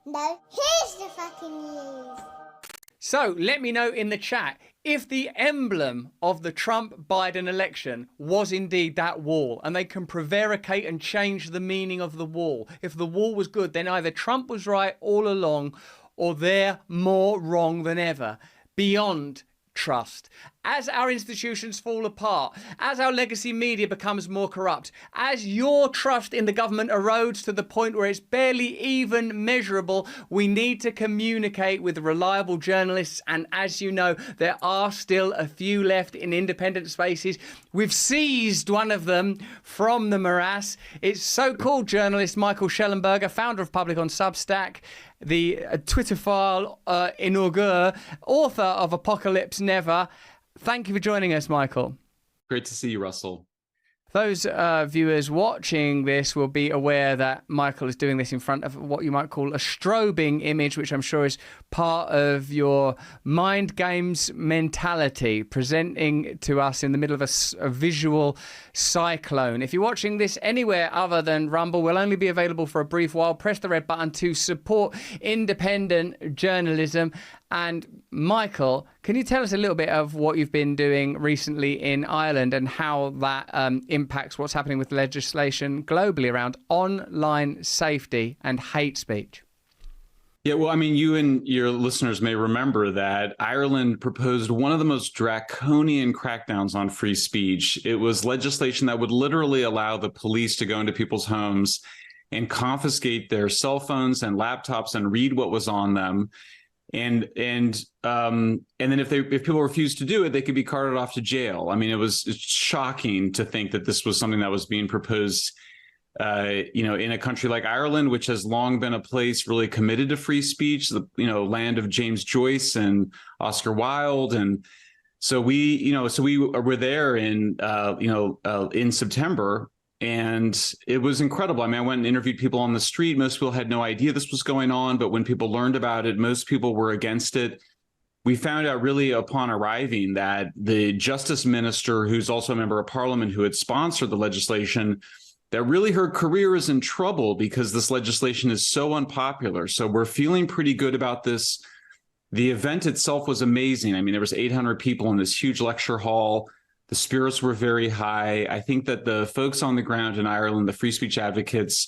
No, here's the fucking news. So let me know in the chat if the emblem of the Trump-Biden election was indeed that wall, and they can prevaricate and change the meaning of the wall. If the wall was good, then either Trump was right all along or they're more wrong than ever. Beyond trust. As our institutions fall apart, as our legacy media becomes more corrupt, as your trust in the government erodes to the point where it's barely even measurable, we need to communicate with reliable journalists. And as you know, there are still a few left in independent spaces. We've seized one of them from the morass. It's so-called journalist Michael Schellenberger, founder of Public on Substack, the Twitter file inaugurer, author of Apocalypse Never. Thank you for joining us, Michael. Great to see you, Russell. Those viewers watching this will be aware that Michael is doing this in front of what you might call a strobing image, which I'm sure is part of your mind games mentality, presenting to us in the middle of a visual cyclone. If you're watching this anywhere other than Rumble, we'll only be available for a brief while. Press the red button to support independent journalism. And Michael, can you tell us a little bit of what you've been doing recently in Ireland and how that impacts what's happening with legislation globally around online safety and hate speech? Yeah, well, I mean, you and your listeners may remember that Ireland proposed one of the most draconian crackdowns on free speech. It was legislation that would literally allow the police to go into people's homes and confiscate their cell phones and laptops and read what was on them. And then if people refused to do it, they could be carted off to jail. I mean, it's shocking to think that this was something that was being proposed, in a country like Ireland, which has long been a place really committed to free speech, the land of James Joyce and Oscar Wilde, and so we were there in September. And it was incredible. I mean, I went and interviewed people on the street. Most people had no idea this was going on, but when people learned about it, most people were against it. We found out really upon arriving that the justice minister, who's also a member of parliament, who had sponsored the legislation, that really her career is in trouble because this legislation is so unpopular. So we're feeling pretty good about this. The event itself was amazing. I mean, there was 800 people in this huge lecture hall. The spirits were very high. I think that the folks on the ground in Ireland, the free speech advocates,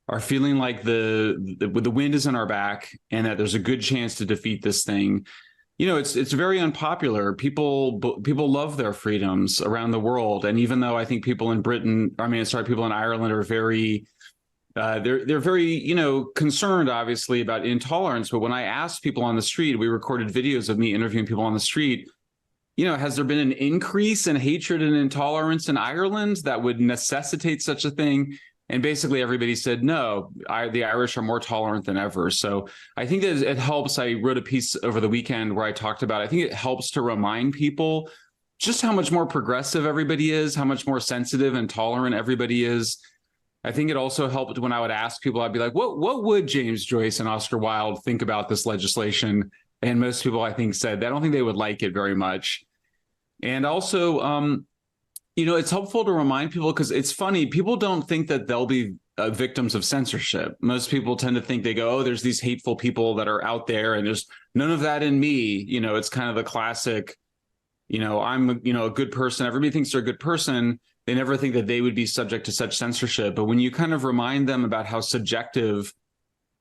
are feeling like the wind is in our back and that there's a good chance to defeat this thing. it's very unpopular. People love their freedoms around the world, and even though I think people in people in Ireland are very they're very, concerned, obviously, about intolerance. But when I asked people on the street, we recorded videos of me interviewing people on the street, has there been an increase in hatred and intolerance in Ireland that would necessitate such a thing? And basically everybody said, no, the Irish are more tolerant than ever. So I think that it helps. I wrote a piece over the weekend where I talked about, I think it helps to remind people just how much more progressive everybody is, how much more sensitive and tolerant everybody is. I think it also helped when I would ask people, I'd be like, what would James Joyce and Oscar Wilde think about this legislation? And most people, I think, said, I don't think they would like it very much. And also, it's helpful to remind people, because it's funny, people don't think that they'll be victims of censorship. Most people tend to think, they go, oh, there's these hateful people that are out there and there's none of that in me. It's kind of the classic, I'm a good person. Everybody thinks they're a good person. They never think that they would be subject to such censorship. But when you kind of remind them about how subjective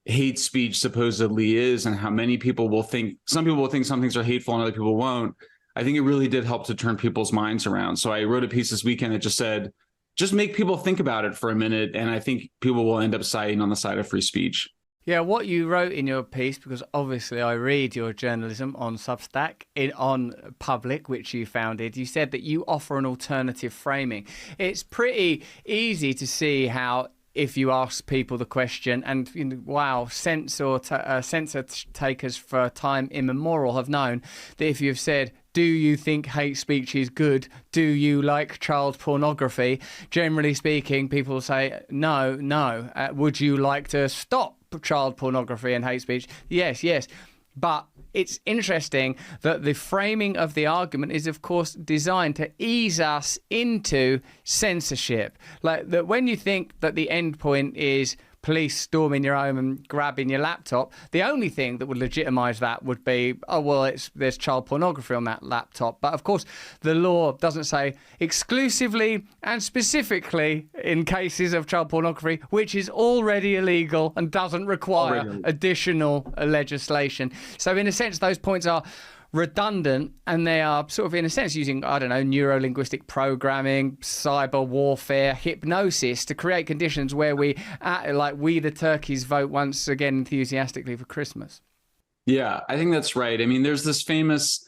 hate speech supposedly is, and how many people will think, some people will think some things are hateful and other people won't, I think it really did help to turn people's minds around. So I wrote a piece this weekend that just said, just make people think about it for a minute. And I think people will end up siding on the side of free speech. Yeah, what you wrote in your piece, because obviously I read your journalism on Substack, on Public, which you founded, you said that you offer an alternative framing. It's pretty easy to see how, if you ask people the question, and censor takers for time immemorial have known that if you've said, do you think hate speech is good? Do you like child pornography? Generally speaking, people say, no. Would you like to stop child pornography and hate speech? Yes. But it's interesting that the framing of the argument is, of course, designed to ease us into censorship. Like that, when you think that the end point is police storming your home and grabbing your laptop, the only thing that would legitimize that would be, there's child pornography on that laptop. But of course, the law doesn't say exclusively and specifically in cases of child pornography, which is already illegal and doesn't require additional legislation. So in a sense, those points are redundant, and they are sort of, in a sense, using, neuro-linguistic programming, cyber warfare, hypnosis to create conditions where we the turkeys vote once again enthusiastically for Christmas. Yeah, I think that's right. I mean, there's this famous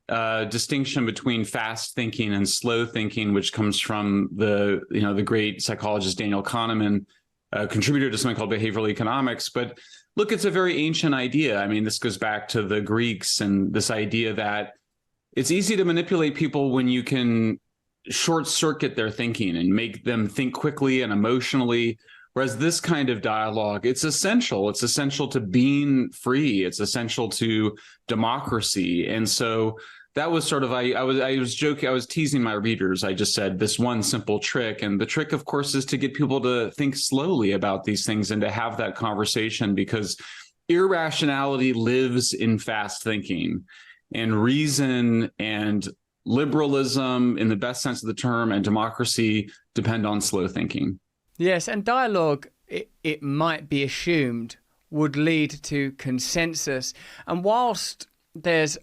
distinction between fast thinking and slow thinking, which comes from the great psychologist Daniel Kahneman, a contributor to something called behavioral economics. But look, it's a very ancient idea. I mean, this goes back to the Greeks, and this idea that it's easy to manipulate people when you can short circuit their thinking and make them think quickly and emotionally. Whereas this kind of dialogue, it's essential. It's essential to being free. It's essential to democracy. And so that was sort of, I was joking, I was teasing my readers. I just said this one simple trick. And the trick, of course, is to get people to think slowly about these things and to have that conversation, because irrationality lives in fast thinking, and reason and liberalism, in the best sense of the term, and democracy depend on slow thinking. Yes, and dialogue, it might be assumed, would lead to consensus. And whilst the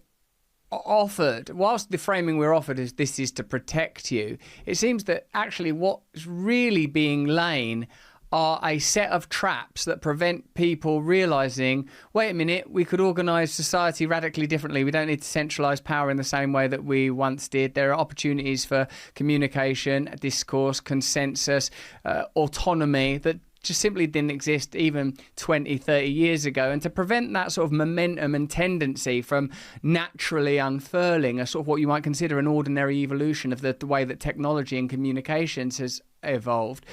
framing we're offered is this is to protect you, it seems that actually what's really being laid are a set of traps that prevent people realising, wait a minute, we could organise society radically differently. We don't need to centralise power in the same way that we once did. There are opportunities for communication, discourse, consensus, autonomy that just simply didn't exist even 20, 30 years ago. And to prevent that sort of momentum and tendency from naturally unfurling, a sort of what you might consider an ordinary evolution of the way that technology and communications has evolved,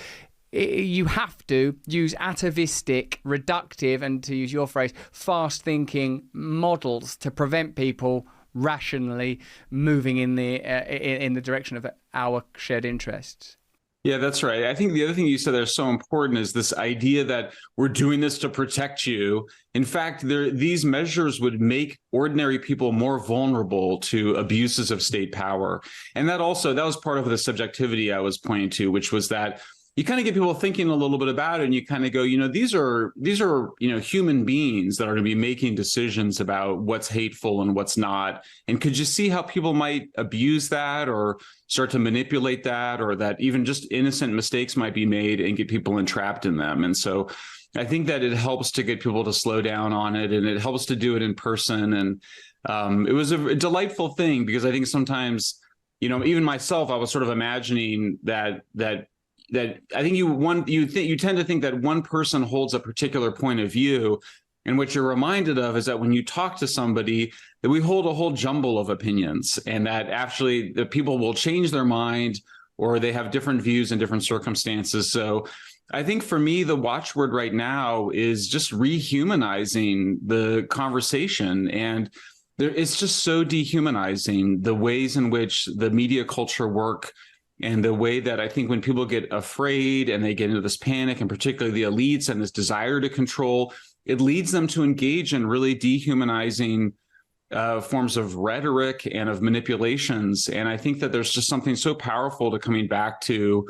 you have to use atavistic, reductive, and to use your phrase, fast-thinking models to prevent people rationally moving in the direction of our shared interests. Yeah, that's right. I think the other thing you said there is so important is this idea that we're doing this to protect you. In fact, these measures would make ordinary people more vulnerable to abuses of state power. And that was part of the subjectivity I was pointing to, which was that you kind of get people thinking a little bit about it, and you kind of go, these are human beings that are going to be making decisions about what's hateful and what's not. And could you see how people might abuse that or start to manipulate that, or that even just innocent mistakes might be made and get people entrapped in them? And so I think that it helps to get people to slow down on it, and it helps to do it in person. And it was a delightful thing, because I think sometimes, even myself, I was sort of imagining that I think you tend to think that one person holds a particular point of view, and what you're reminded of is that when you talk to somebody, that we hold a whole jumble of opinions, and that actually the people will change their mind, or they have different views in different circumstances. So I think for me, the watchword right now is just rehumanizing the conversation. And it's just so dehumanizing, the ways in which the media culture work, and the way that I think when people get afraid and they get into this panic, and particularly the elites and this desire to control, it leads them to engage in really dehumanizing forms of rhetoric and of manipulations. And I think that there's just something so powerful to coming back to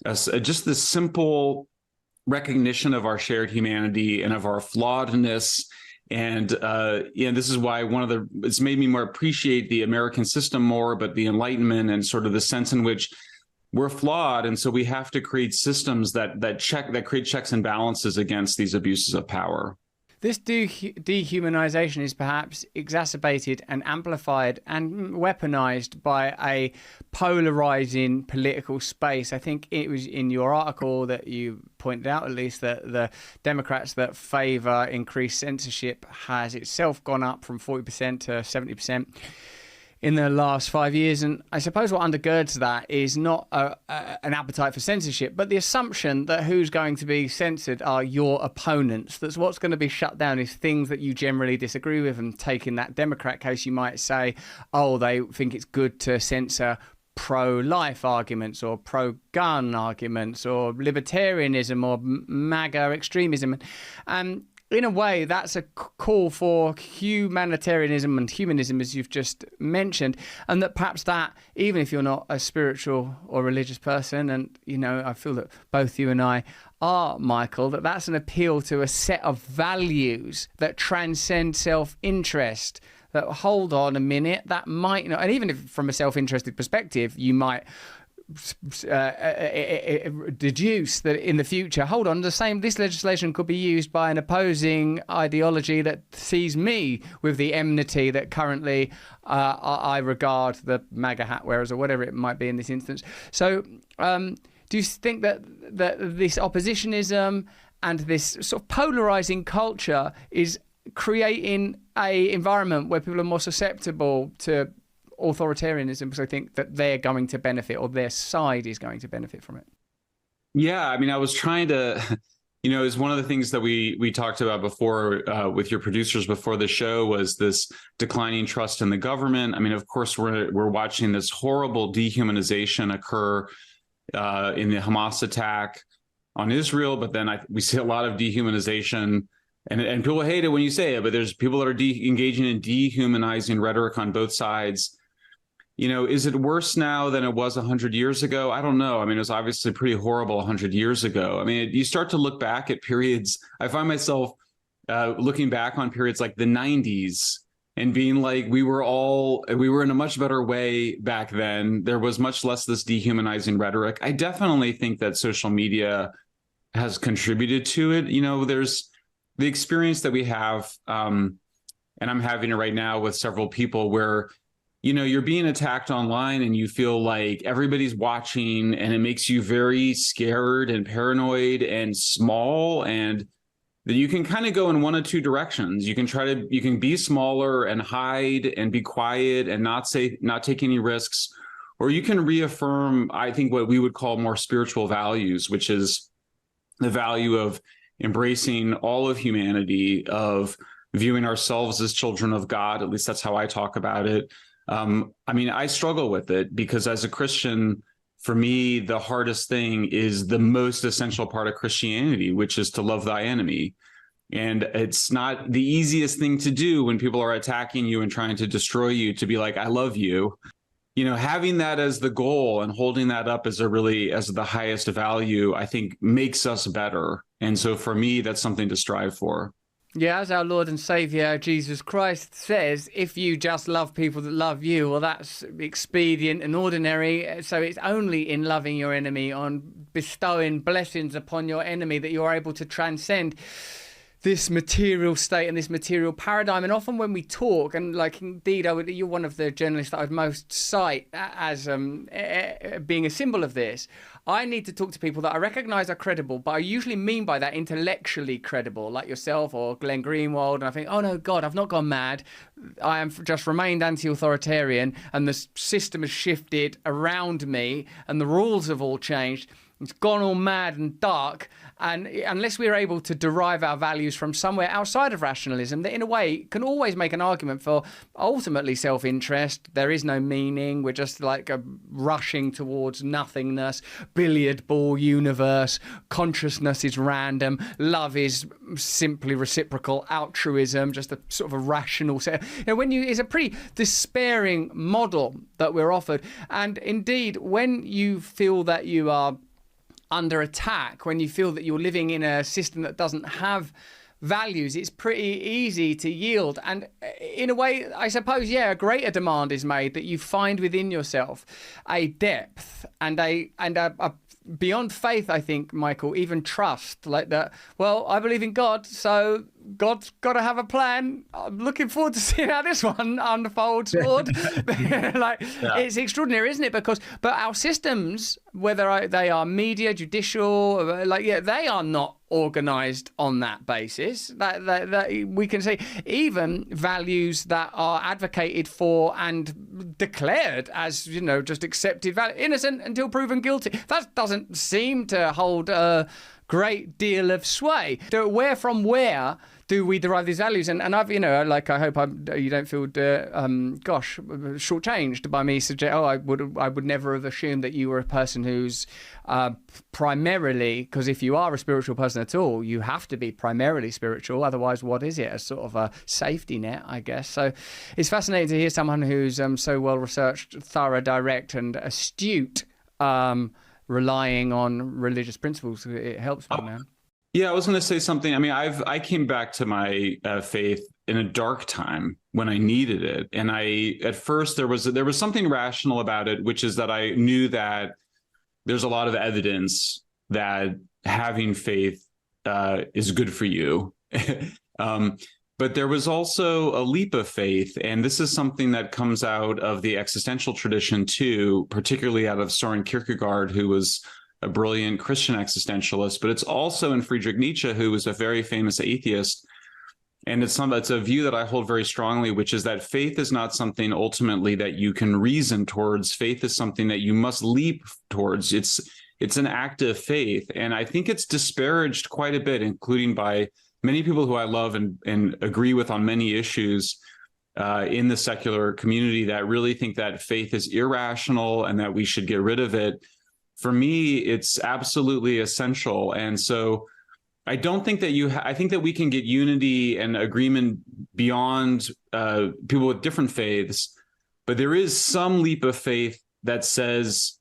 just this simple recognition of our shared humanity and of our flawedness. And this is why it's made me more appreciate the American system more, but the Enlightenment and sort of the sense in which we're flawed. And so we have to create systems that create checks and balances against these abuses of power. This dehumanization is perhaps exacerbated and amplified and weaponized by a polarizing political space. I think it was in your article that you pointed out, at least, that the Democrats that favor increased censorship has itself gone up from 40% to 70% in the last 5 years. And I suppose what undergirds that is not an appetite for censorship, but the assumption that who's going to be censored are your opponents. That's what's going to be shut down is things that you generally disagree with. And taking that Democrat case, you might say, oh, they think it's good to censor pro-life arguments or pro-gun arguments or libertarianism or MAGA extremism. In a way, that's a call for humanitarianism and humanism, as you've just mentioned, and that perhaps that, even if you're not a spiritual or religious person, and, I feel that both you and I are, Michael, that's an appeal to a set of values that transcend self-interest, that hold on a minute, that might not, and even if from a self-interested perspective, you might deduce that in the future, hold on, this legislation could be used by an opposing ideology that sees me with the enmity that currently I regard the MAGA hat wearers or whatever it might be in this instance. So do you think that this oppositionism and this sort of polarizing culture is creating a environment where people are more susceptible to authoritarianism, because I think that they're going to benefit, or their side is going to benefit from it? Yeah, I mean, I was trying to, is one of the things that we talked about before with your producers before the show was this declining trust in the government. I mean, of course, we're watching this horrible dehumanization occur in the Hamas attack on Israel, but then we see a lot of dehumanization. And people hate it when you say it, but there's people that are engaging in dehumanizing rhetoric on both sides. Is it worse now than it was 100 years ago? I don't know. I mean, it was obviously pretty horrible 100 years ago. I mean, you start to look back at periods. I find myself looking back on periods like the 90s and being like, we were in a much better way back then. There was much less this dehumanizing rhetoric. I definitely think that social media has contributed to it. There's the experience that we have, and I'm having it right now with several people where, you're being attacked online and you feel like everybody's watching, and it makes you very scared and paranoid and small, and that you can kind of go in one of two directions. You can be smaller and hide and be quiet and not take any risks, or you can reaffirm, I think, what we would call more spiritual values, which is the value of embracing all of humanity, of viewing ourselves as children of God. At least that's how I talk about it. I mean, I struggle with it because as a Christian, for me, the hardest thing is the most essential part of Christianity, which is to love thy enemy. And it's not the easiest thing to do when people are attacking you and trying to destroy you, to be like, I love you. having that as the goal and holding that up as the highest value, I think makes us better. And so for me, that's something to strive for. Yeah, as our Lord and Saviour Jesus Christ says, if you just love people that love you, well, that's expedient and ordinary. So it's only in loving your enemy, on bestowing blessings upon your enemy, that you're able to transcend this material state and this material paradigm. And often when we talk, and like indeed, you're one of the journalists that I'd most cite as being a symbol of this. I need to talk to people that I recognise are credible, but I usually mean by that intellectually credible, like yourself or Glenn Greenwald. And I think, oh no, God, I've not gone mad. I am just remained anti-authoritarian, and the system has shifted around me, and the rules have all changed. It's gone all mad and dark, and unless we're able to derive our values from somewhere outside of rationalism, that in a way can always make an argument for ultimately self-interest. There is no meaning. We're just like rushing towards nothingness. Billiard ball universe. Consciousness is random. Love is simply reciprocal. Altruism, just a sort of a rational set. It's a pretty despairing model that we're offered. And indeed, when you feel that you are under attack, when you feel that you're living in a system that doesn't have values, it's pretty easy to yield. And in a way, I suppose, a greater demand is made that you find within yourself a depth and a beyond faith, I think, Michael, even trust, like that. Well, I believe in God, so God's got to have a plan. I'm looking forward to seeing how this one unfolds, Lord. It's extraordinary, isn't it? But our systems, whether they are media, judicial, they are not organised on that basis. That we can say even values that are advocated for and declared as just accepted value, innocent until proven guilty. That doesn't seem to hold a great deal of sway. So where do we derive these values? And I've, I hope you don't feel, shortchanged by me I would never have assumed that you were a person who's primarily, because if you are a spiritual person at all, you have to be primarily spiritual. Otherwise, what is it? A sort of a safety net, I guess. So it's fascinating to hear someone who's so well researched, thorough, direct, and astute, relying on religious principles. It helps me, man. Yeah, I was going to say something. I mean, I came back to my faith in a dark time when I needed it, and at first there was something rational about it, which is that I knew that there's a lot of evidence that having faith is good for you. But there was also a leap of faith, and this is something that comes out of the existential tradition too, particularly out of Soren Kierkegaard, who was a brilliant Christian existentialist, but it's also in Friedrich Nietzsche, who was a very famous atheist. And it's a view that I hold very strongly, which is that faith is not something ultimately that you can reason towards. Faith is something that you must leap towards. It's an act of faith. And I think it's disparaged quite a bit, including by many people who I love and agree with on many issues in the secular community that really think that faith is irrational and that we should get rid of it. For me, it's absolutely essential. And so I don't think that I think that we can get unity and agreement beyond people with different faiths, but there is some leap of faith that says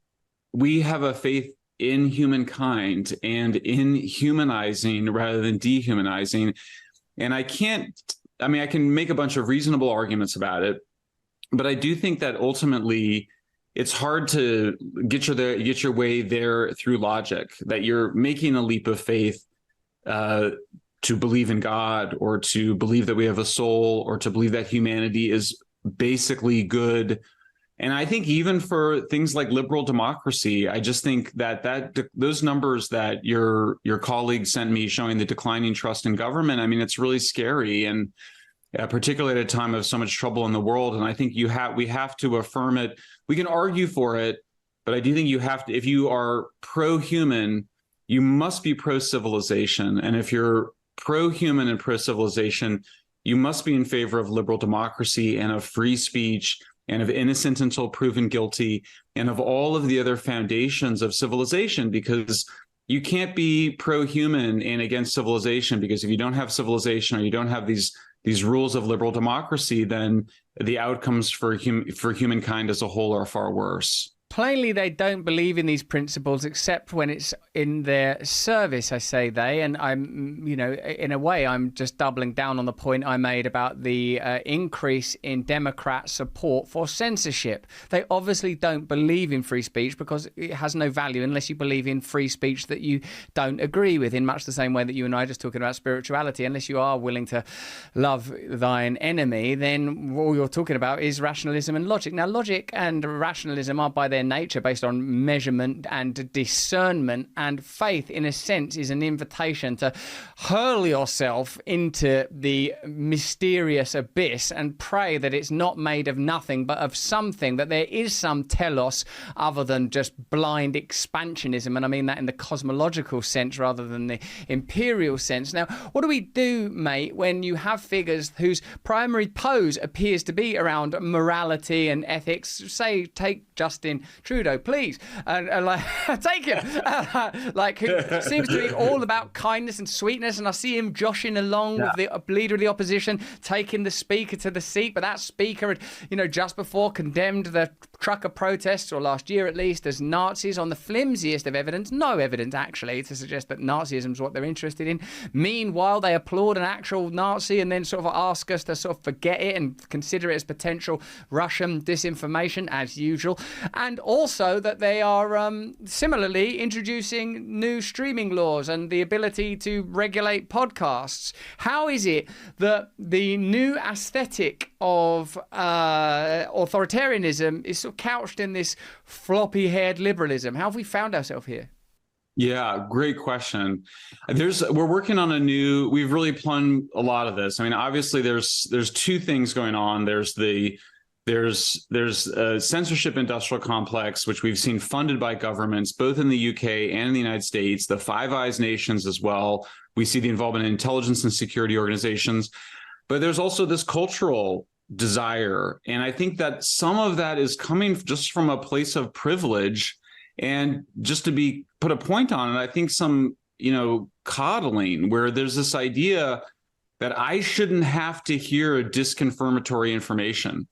we have a faith in humankind and in humanizing rather than dehumanizing. And I can make a bunch of reasonable arguments about it, but I do think that ultimately it's hard to get your way there through logic, that you're making a leap of faith to believe in God, or to believe that we have a soul, or to believe that humanity is basically good. And I think even for things like liberal democracy, I just think that those numbers that your colleague sent me showing the declining trust in government, I mean, it's really scary, and particularly at a time of so much trouble in the world. And I think we have to affirm it. We can argue for it, but I do think you have to, if you are pro-human, you must be pro-civilization. And if you're pro-human and pro-civilization, you must be in favor of liberal democracy and of free speech and of innocent until proven guilty and of all of the other foundations of civilization, because you can't be pro-human and against civilization, because if you don't have civilization or you don't have these these rules of liberal democracy, then the outcomes for humankind as a whole are far worse. Plainly, they don't believe in these principles except when it's in their service, I say they. And I'm, in a way, I'm just doubling down on the point I made about the increase in Democrat support for censorship. They obviously don't believe in free speech because it has no value unless you believe in free speech that you don't agree with, in much the same way that you and I are just talking about spirituality. Unless you are willing to love thine enemy, then all you're talking about is rationalism and logic. Now, logic and rationalism are by their nature based on measurement and discernment, and faith in a sense is an invitation to hurl yourself into the mysterious abyss and pray that it's not made of nothing but of something, that there is some telos other than just blind expansionism, and I mean that in the cosmological sense rather than the imperial sense. Now, what do we do, mate, when you have figures whose primary pose appears to be around morality and ethics? Say, take Justin Trudeau, please, and take him, who seems to be all about kindness and sweetness, and I see him joshing along with the leader of the opposition, taking the speaker to the seat, but that speaker had, just before condemned the trucker protests, or last year at least, as Nazis on the flimsiest of evidence, no evidence actually, to suggest that Nazism is what they're interested in. Meanwhile, they applaud an actual Nazi and then sort of ask us to sort of forget it and consider it as potential Russian disinformation, as usual. And also that they are similarly introducing new streaming laws and the ability to regulate podcasts. How is it that the new aesthetic of authoritarianism is sort of couched in this floppy-haired liberalism? How have we found ourselves here? Yeah, great question. We're working on we've really plumbed a lot of this. I mean, obviously there's two things going on. There's a censorship industrial complex, which we've seen funded by governments, both in the UK and in the United States, the Five Eyes nations as well. We see the involvement in intelligence and security organizations, but there's also this cultural desire. And I think that some of that is coming just from a place of privilege. And just to put a point on it, I think some, coddling, where there's this idea that I shouldn't have to hear disconfirmatory information.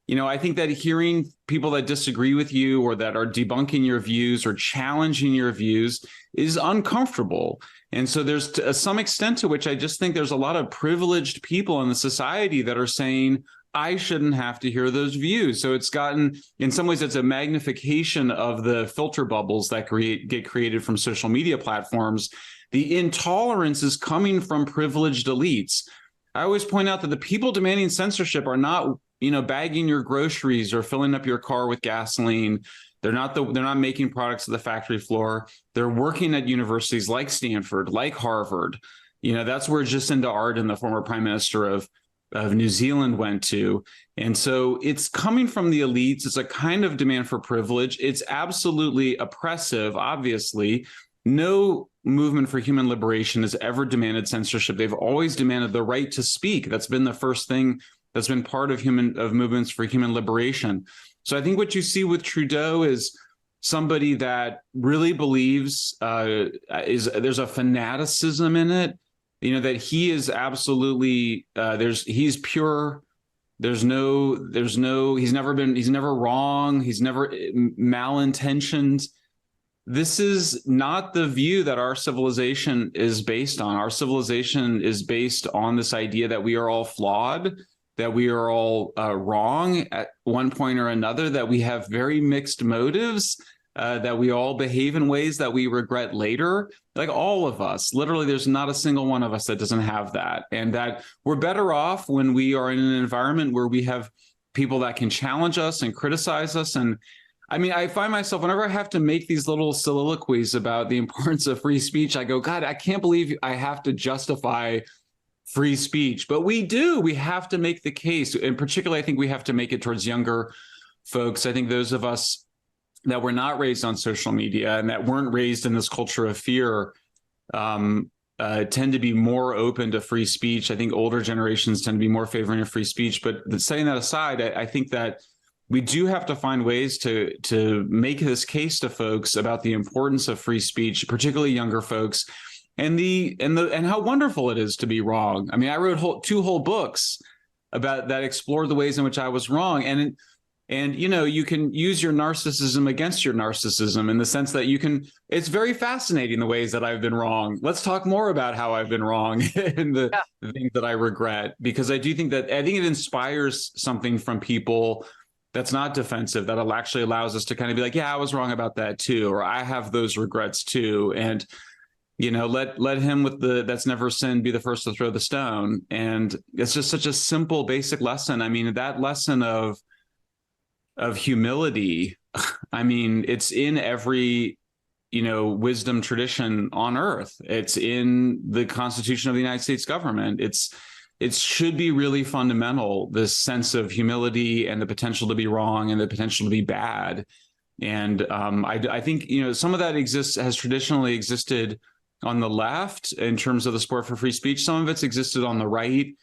I think that hearing people that disagree with you or that are debunking your views or challenging your views is uncomfortable. And so there's some extent to which I just think there's a lot of privileged people in the society that are saying, I shouldn't have to hear those views. So it's gotten, in some ways, it's a magnification of the filter bubbles that get created from social media platforms. The intolerance is coming from privileged elites. I always point out that the people demanding censorship are not, bagging your groceries or filling up your car with gasoline. They're not making products at the factory floor. They're working at universities like Stanford, like Harvard. That's where Jacinda Ardern, the former prime minister of New Zealand, went to. And so it's coming from the elites. It's a kind of demand for privilege. It's absolutely oppressive, obviously. No movement for human liberation has ever demanded censorship. They've always demanded the right to speak. That's been the first thing that's been part of movements for human liberation. So I think what you see with Trudeau is somebody that really believes there's a fanaticism in it. That he is absolutely he's pure. He's never wrong. He's never malintentioned. This is not the view that our civilization is based on. Our civilization is based on this idea that we are all flawed, that we are all wrong at one point or another, that we have very mixed motives, that we all behave in ways that we regret later. Like all of us, literally, there's not a single one of us that doesn't have that. And that we're better off when we are in an environment where we have people that can challenge us and criticize us. And I mean, I find myself, whenever I have to make these little soliloquies about the importance of free speech, I go, God, I can't believe I have to justify free speech. But we do. We have to make the case. And particularly, I think we have to make it towards younger folks. I think those of us that were not raised on social media and that weren't raised in this culture of fear tend to be more open to free speech. I think older generations tend to be more favoring of free speech. But setting that aside, I think that we do have to find ways to make this case to folks about the importance of free speech, particularly younger folks. and how wonderful it is to be wrong. I mean, I wrote two whole books about that explored the ways in which I was wrong. And you can use your narcissism against your narcissism in the sense that it's very fascinating the ways that I've been wrong. Let's talk more about how I've been wrong and the things that I regret, because I think it inspires something from people that's not defensive, that actually allows us to kind of be like, yeah, I was wrong about that too, or I have those regrets too. And let him with that's never sinned be the first to throw the stone. And it's just such a simple, basic lesson. I mean, that lesson of humility, I mean, it's in every, wisdom tradition on earth. It's in the Constitution of the United States government. It should be really fundamental, this sense of humility and the potential to be wrong and the potential to be bad. And I think, some of that has traditionally existed on the left in terms of the support for free speech. Some of it's existed on the right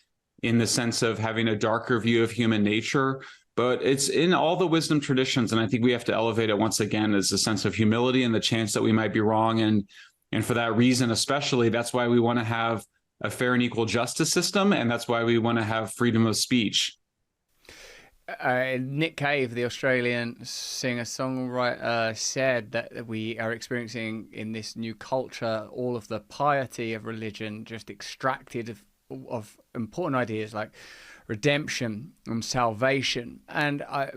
in the sense of having a darker view of human nature. But it's in all the wisdom traditions, and I think we have to elevate it once again as a sense of humility and the chance that we might be wrong. And for that reason, especially, that's why we want to have a fair and equal justice system, and that's why we want to have freedom of speech. Nick Cave, the Australian singer-songwriter, said that we are experiencing in this new culture all of the piety of religion just extracted of important ideas like redemption and salvation. And I,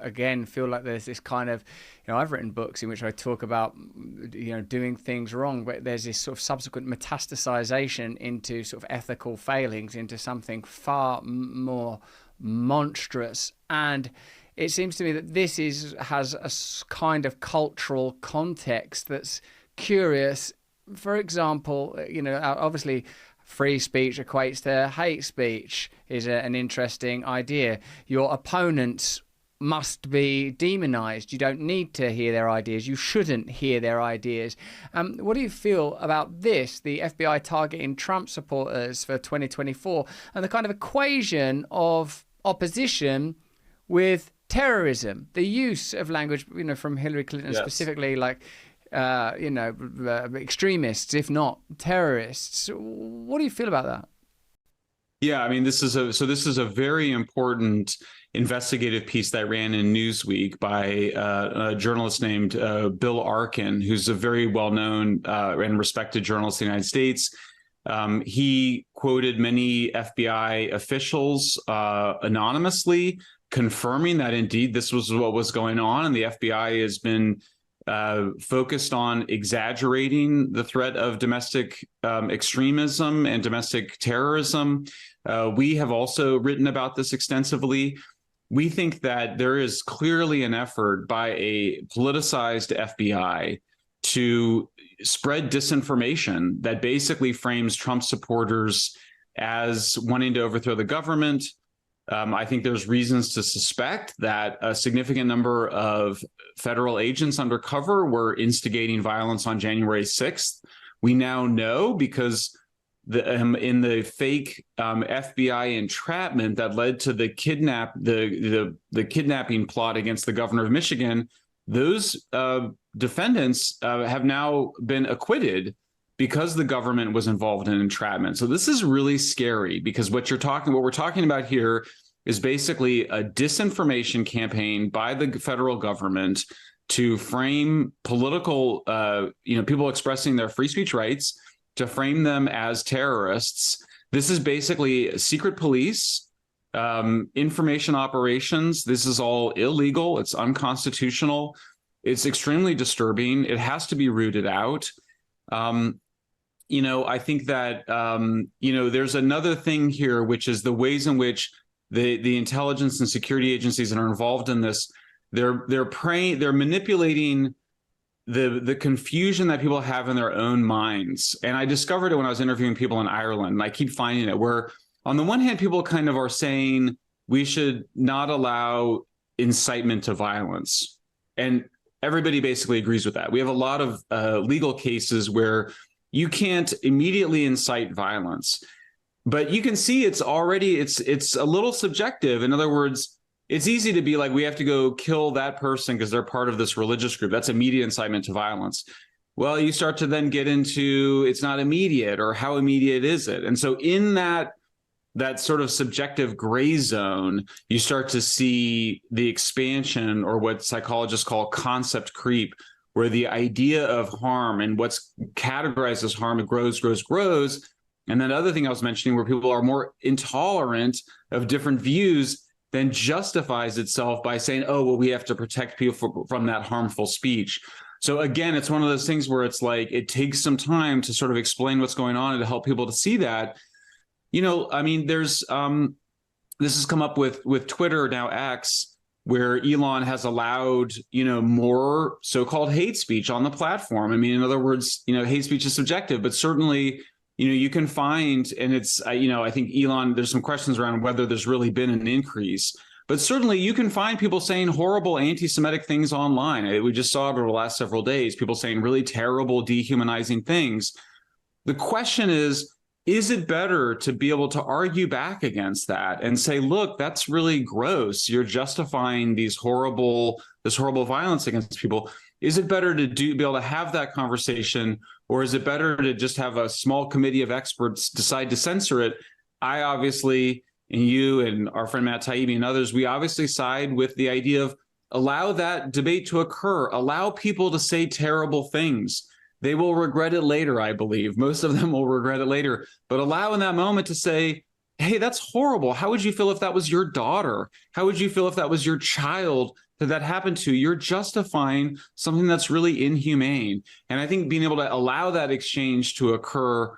again, feel like there's this kind of, I've written books in which I talk about, doing things wrong, but there's this sort of subsequent metastasization into sort of ethical failings, into something far more monstrous. And it seems to me that this has a kind of cultural context that's curious. For example, obviously free speech equates to hate speech is an interesting idea. Your opponents must be demonized. You don't need to hear their ideas. You shouldn't hear their ideas. What do you feel about this, the FBI targeting Trump supporters for 2024, and the kind of equation of opposition with terrorism, the use of language, from Hillary Clinton specifically, like, extremists, if not terrorists. What do you feel about that? Yeah, I mean, this is a very important investigative piece that ran in Newsweek by a journalist named Bill Arkin, who's a very well-known and respected journalist in the United States. He quoted many FBI officials anonymously, confirming that indeed this was what was going on, and the FBI has been focused on exaggerating the threat of domestic extremism and domestic terrorism. We have also written about this extensively. We think that there is clearly an effort by a politicized FBI to spread disinformation that basically frames Trump supporters as wanting to overthrow the government. I think there's reasons to suspect that a significant number of federal agents undercover were instigating violence on January 6th. We now know because in the fake FBI entrapment that led to the kidnapping plot against the governor of Michigan, those defendants have now been acquitted because the government was involved in entrapment. So this is really scary, because what we're talking about here is basically a disinformation campaign by the federal government to frame political, people expressing their free speech rights, to frame them as terrorists. This is basically secret police, information operations. This is all illegal. It's unconstitutional. It's extremely disturbing. It has to be rooted out. I think that, there's another thing here, which is the ways in which the intelligence and security agencies that are involved in this, they're manipulating the confusion that people have in their own minds. And I discovered it when I was interviewing people in Ireland, and I keep finding it, where on the one hand, people kind of are saying we should not allow incitement to violence. And everybody basically agrees with that. We have a lot of legal cases where you can't immediately incite violence, but you can see it's a little subjective. In other words, it's easy to be like, we have to go kill that person because they're part of this religious group. That's immediate incitement to violence. well, you start to then get into it's not immediate, or how immediate is it? And so in that sort of subjective gray zone, you start to see the expansion, or what psychologists call concept creep, where the idea of harm and what's categorized as harm grows. And then the other thing I was mentioning, where people are more intolerant of different views, then justifies itself by saying, oh, well, we have to protect people from that harmful speech. So again, it's one of those things where it's like, it takes some time to sort of explain what's going on and to help people to see that. I mean, there's this has come up with Twitter, now X, where Elon has allowed, more so-called hate speech on the platform. I mean, in other words, hate speech is subjective, but certainly, you can find, and it's, I think Elon, there's some questions around whether there's really been an increase, but certainly you can find people saying horrible anti-Semitic things online. We just saw it over the last several days, people saying really terrible, dehumanizing things. The question is it better to be able to argue back against that and say, look, that's really gross. You're justifying this horrible violence against people. Is it better to be able to have that conversation, or is it better to just have a small committee of experts decide to censor it? I obviously, and you and our friend Matt Taibbi and others, we obviously side with the idea of allow that debate to occur, allow people to say terrible things. They will regret it later, I believe. Most of them will regret it later, but allow in that moment to say, hey, that's horrible. How would you feel if that was your daughter? How would you feel if that was your child that happened to? You're justifying something that's really inhumane. And I think being able to allow that exchange to occur,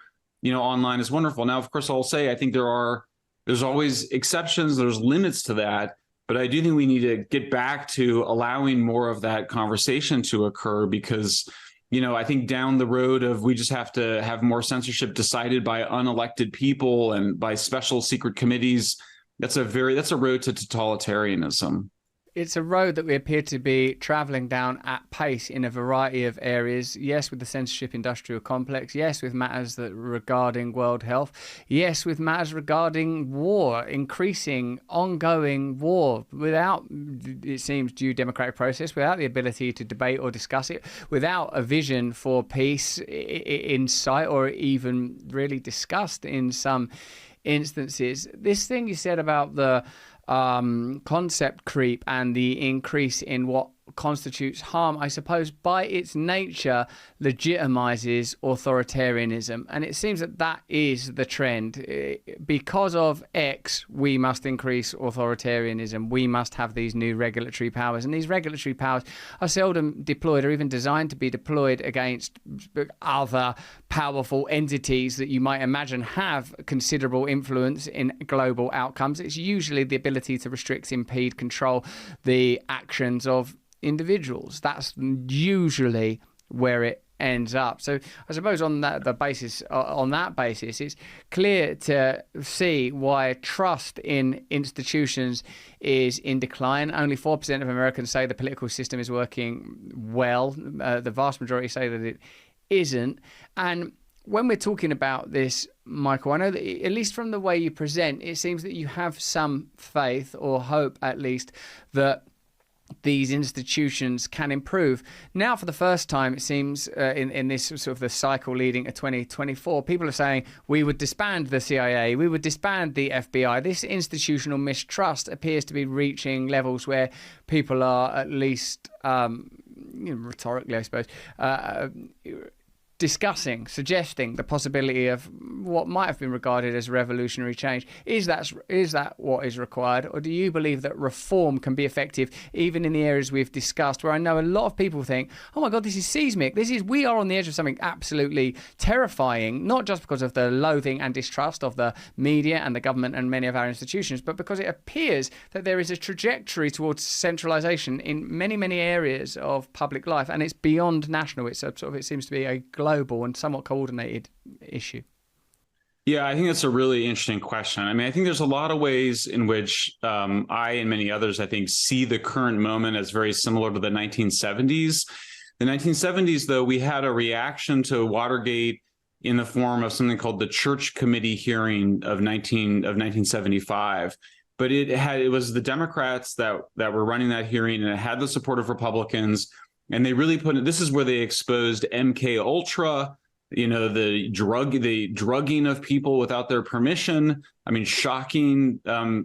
online is wonderful. Now, of course, I'll say, I think there's always exceptions, there's limits to that, but I do think we need to get back to allowing more of that conversation to occur, because I think down the road of we just have to have more censorship decided by unelected people and by special secret committees. That's a road to totalitarianism. It's a road that we appear to be travelling down at pace in a variety of areas. Yes, with the censorship industrial complex. Yes, with matters that regarding world health. Yes, with matters regarding war, increasing, ongoing war, without, it seems, due democratic process, without the ability to debate or discuss it, without a vision for peace in sight or even really discussed in some instances. This thing you said about the concept creep and the increase in what constitutes harm, I suppose, by its nature, legitimizes authoritarianism. And it seems that is the trend. Because of X, we must increase authoritarianism. We must have these new regulatory powers. And these regulatory powers are seldom deployed or even designed to be deployed against other powerful entities that you might imagine have considerable influence in global outcomes. It's usually the ability to restrict, impede, control the actions of individuals. That's usually where it ends up. So I suppose on that basis, it's clear to see why trust in institutions is in decline. Only 4% of Americans say the political system is working well. The vast majority say that it isn't. And when we're talking about this, Michael, I know that at least from the way you present, it seems that you have some faith or hope, at least, that these institutions can improve. Now, for the first time, it seems, in this sort of the cycle leading to 2024, people are saying we would disband the CIA, we would disband the FBI. This institutional mistrust appears to be reaching levels where people are at least, rhetorically, I suppose, discussing, suggesting the possibility of what might have been regarded as revolutionary change. Is that what is required, or do you believe that reform can be effective even in the areas we've discussed, where I know a lot of people think, oh my God, this is seismic. We are on the edge of something absolutely terrifying, not just because of the loathing and distrust of the media and the government and many of our institutions, but because it appears that there is a trajectory towards centralization in many, many areas of public life, and it's beyond national. It seems to be a global and somewhat coordinated issue. Yeah, I think that's a really interesting question. I mean, I think there's a lot of ways in which I and many others, I think, see the current moment as very similar to the 1970s. The 1970s, though, we had a reaction to Watergate in the form of something called the Church Committee hearing of 1975. But it was the Democrats that were running that hearing, and it had the support of Republicans. And they really this is where they exposed MK Ultra, the drugging of people without their permission. I mean, shocking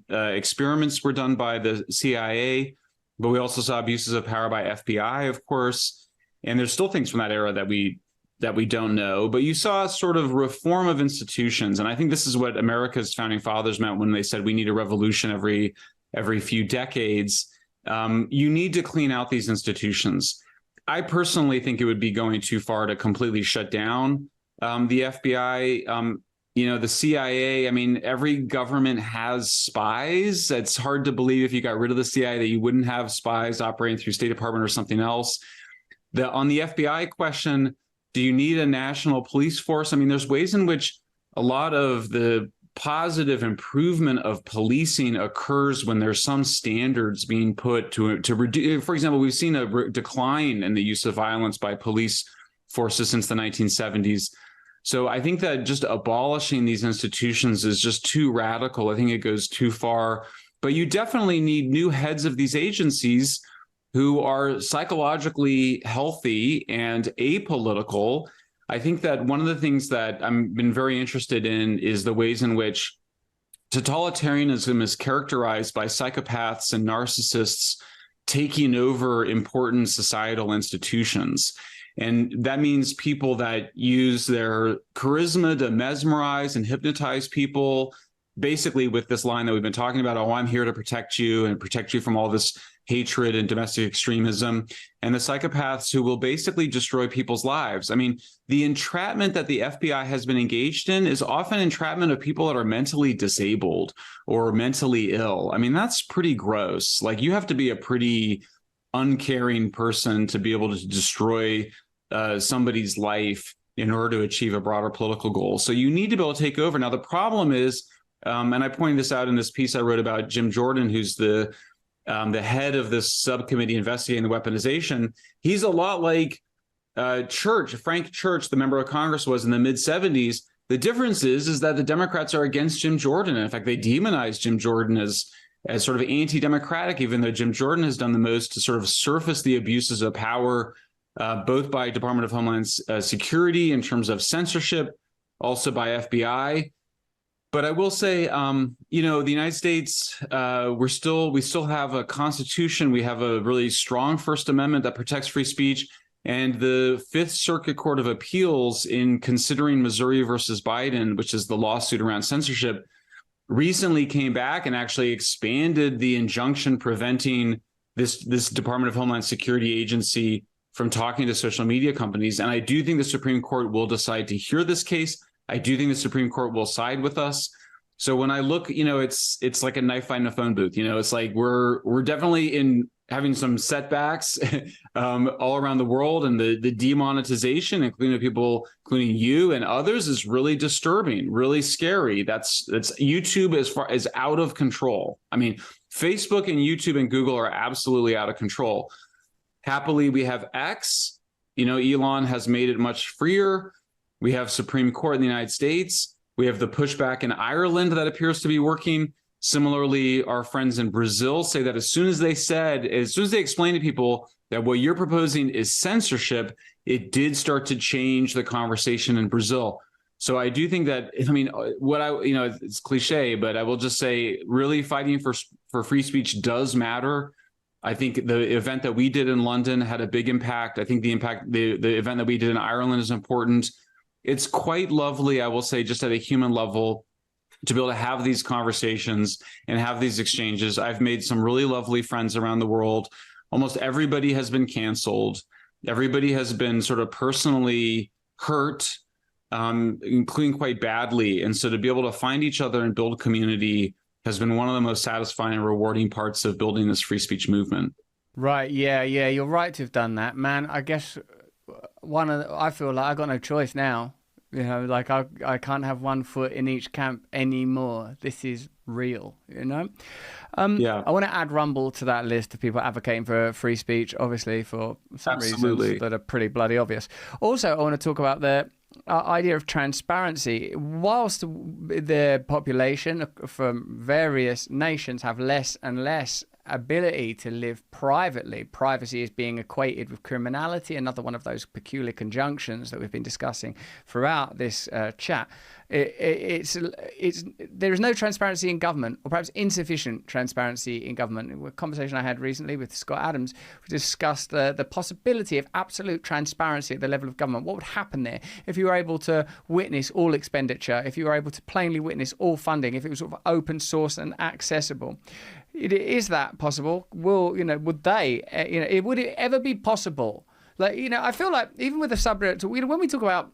experiments were done by the CIA, but we also saw abuses of power by FBI, of course. And there's still things from that era that we don't know. But you saw a sort of reform of institutions. And I think this is what America's founding fathers meant when they said we need a revolution every few decades. You need to clean out these institutions. I personally think it would be going too far to completely shut down the FBI. The CIA, I mean, every government has spies. It's hard to believe if you got rid of the CIA that you wouldn't have spies operating through State Department or something else. On the FBI question, do you need a national police force? I mean, there's ways in which a lot of the positive improvement of policing occurs when there's some standards being put to reduce. For example, we've seen a decline in the use of violence by police forces since the 1970s. So I think that just abolishing these institutions is just too radical. I think it goes too far. But you definitely need new heads of these agencies who are psychologically healthy and apolitical. I think that one of the things that I've been very interested in is the ways in which totalitarianism is characterized by psychopaths and narcissists taking over important societal institutions. And that means people that use their charisma to mesmerize and hypnotize people, basically with this line that we've been talking about, oh, I'm here to protect you and protect you from all this hatred and domestic extremism, and the psychopaths who will basically destroy people's lives. I mean, the entrapment that the FBI has been engaged in is often entrapment of people that are mentally disabled or mentally ill. I mean, that's pretty gross. Like, you have to be a pretty uncaring person to be able to destroy somebody's life in order to achieve a broader political goal. So you need to be able to take over. Now, the problem is, and I pointed this out in this piece I wrote about Jim Jordan, who's the head of this subcommittee investigating the weaponization. He's a lot like Frank Church, the member of Congress, was in the mid-'70s. The difference is that the Democrats are against Jim Jordan. In fact, they demonize Jim Jordan as sort of anti-democratic, even though Jim Jordan has done the most to sort of surface the abuses of power, both by Department of Homeland Security in terms of censorship, also by FBI. But I will say, the United States, we still have a constitution. We have a really strong First Amendment that protects free speech. And the Fifth Circuit Court of Appeals, in considering Missouri versus Biden, which is the lawsuit around censorship, recently came back and actually expanded the injunction preventing this Department of Homeland Security agency from talking to social media companies. And I do think the Supreme Court will decide to hear this case. I do think the Supreme Court will side with us. So when I look, it's like a knife fight in a phone booth. It's like we're definitely having some setbacks all around the world, and the demonetization, including people, including you and others, is really disturbing, really scary. That's YouTube is out of control. I mean, Facebook and YouTube and Google are absolutely out of control. Happily, we have X. Elon has made it much freer. We have Supreme Court in the United States. We have the pushback in Ireland that appears to be working. Similarly, our friends in Brazil say that as soon as they explained to people that what you're proposing is censorship, it did start to change the conversation in Brazil. So I do think that, it's cliche, but I will just say, really fighting for free speech does matter. I think the event that we did in London had a big impact. I think the event that we did in Ireland is important. It's quite lovely, I will say, just at a human level, to be able to have these conversations and have these exchanges. I've made some really lovely friends around the world. Almost everybody has been canceled. Everybody has been sort of personally hurt, including quite badly. And so to be able to find each other and build community has been one of the most satisfying and rewarding parts of building this free speech movement. Right. Yeah. You're right to have done that, man. I guess I feel like I got no choice now. Like I can't have one foot in each camp anymore. This is real, Yeah. I want to add Rumble to that list of people advocating for free speech, obviously, for some reasons that are pretty bloody obvious. Also, I want to talk about the idea of transparency. Whilst the population from various nations have less and less ability to live privately. Privacy is being equated with criminality, another one of those peculiar conjunctions that we've been discussing throughout this chat. There is no transparency in government, or perhaps insufficient transparency in government. In a conversation I had recently with Scott Adams, we discussed the possibility of absolute transparency at the level of government. What would happen there if you were able to witness all expenditure, if you were able to plainly witness all funding, if it was sort of open source and accessible? Is that possible? Would it ever be possible? I feel like even with the subject, when we talk about,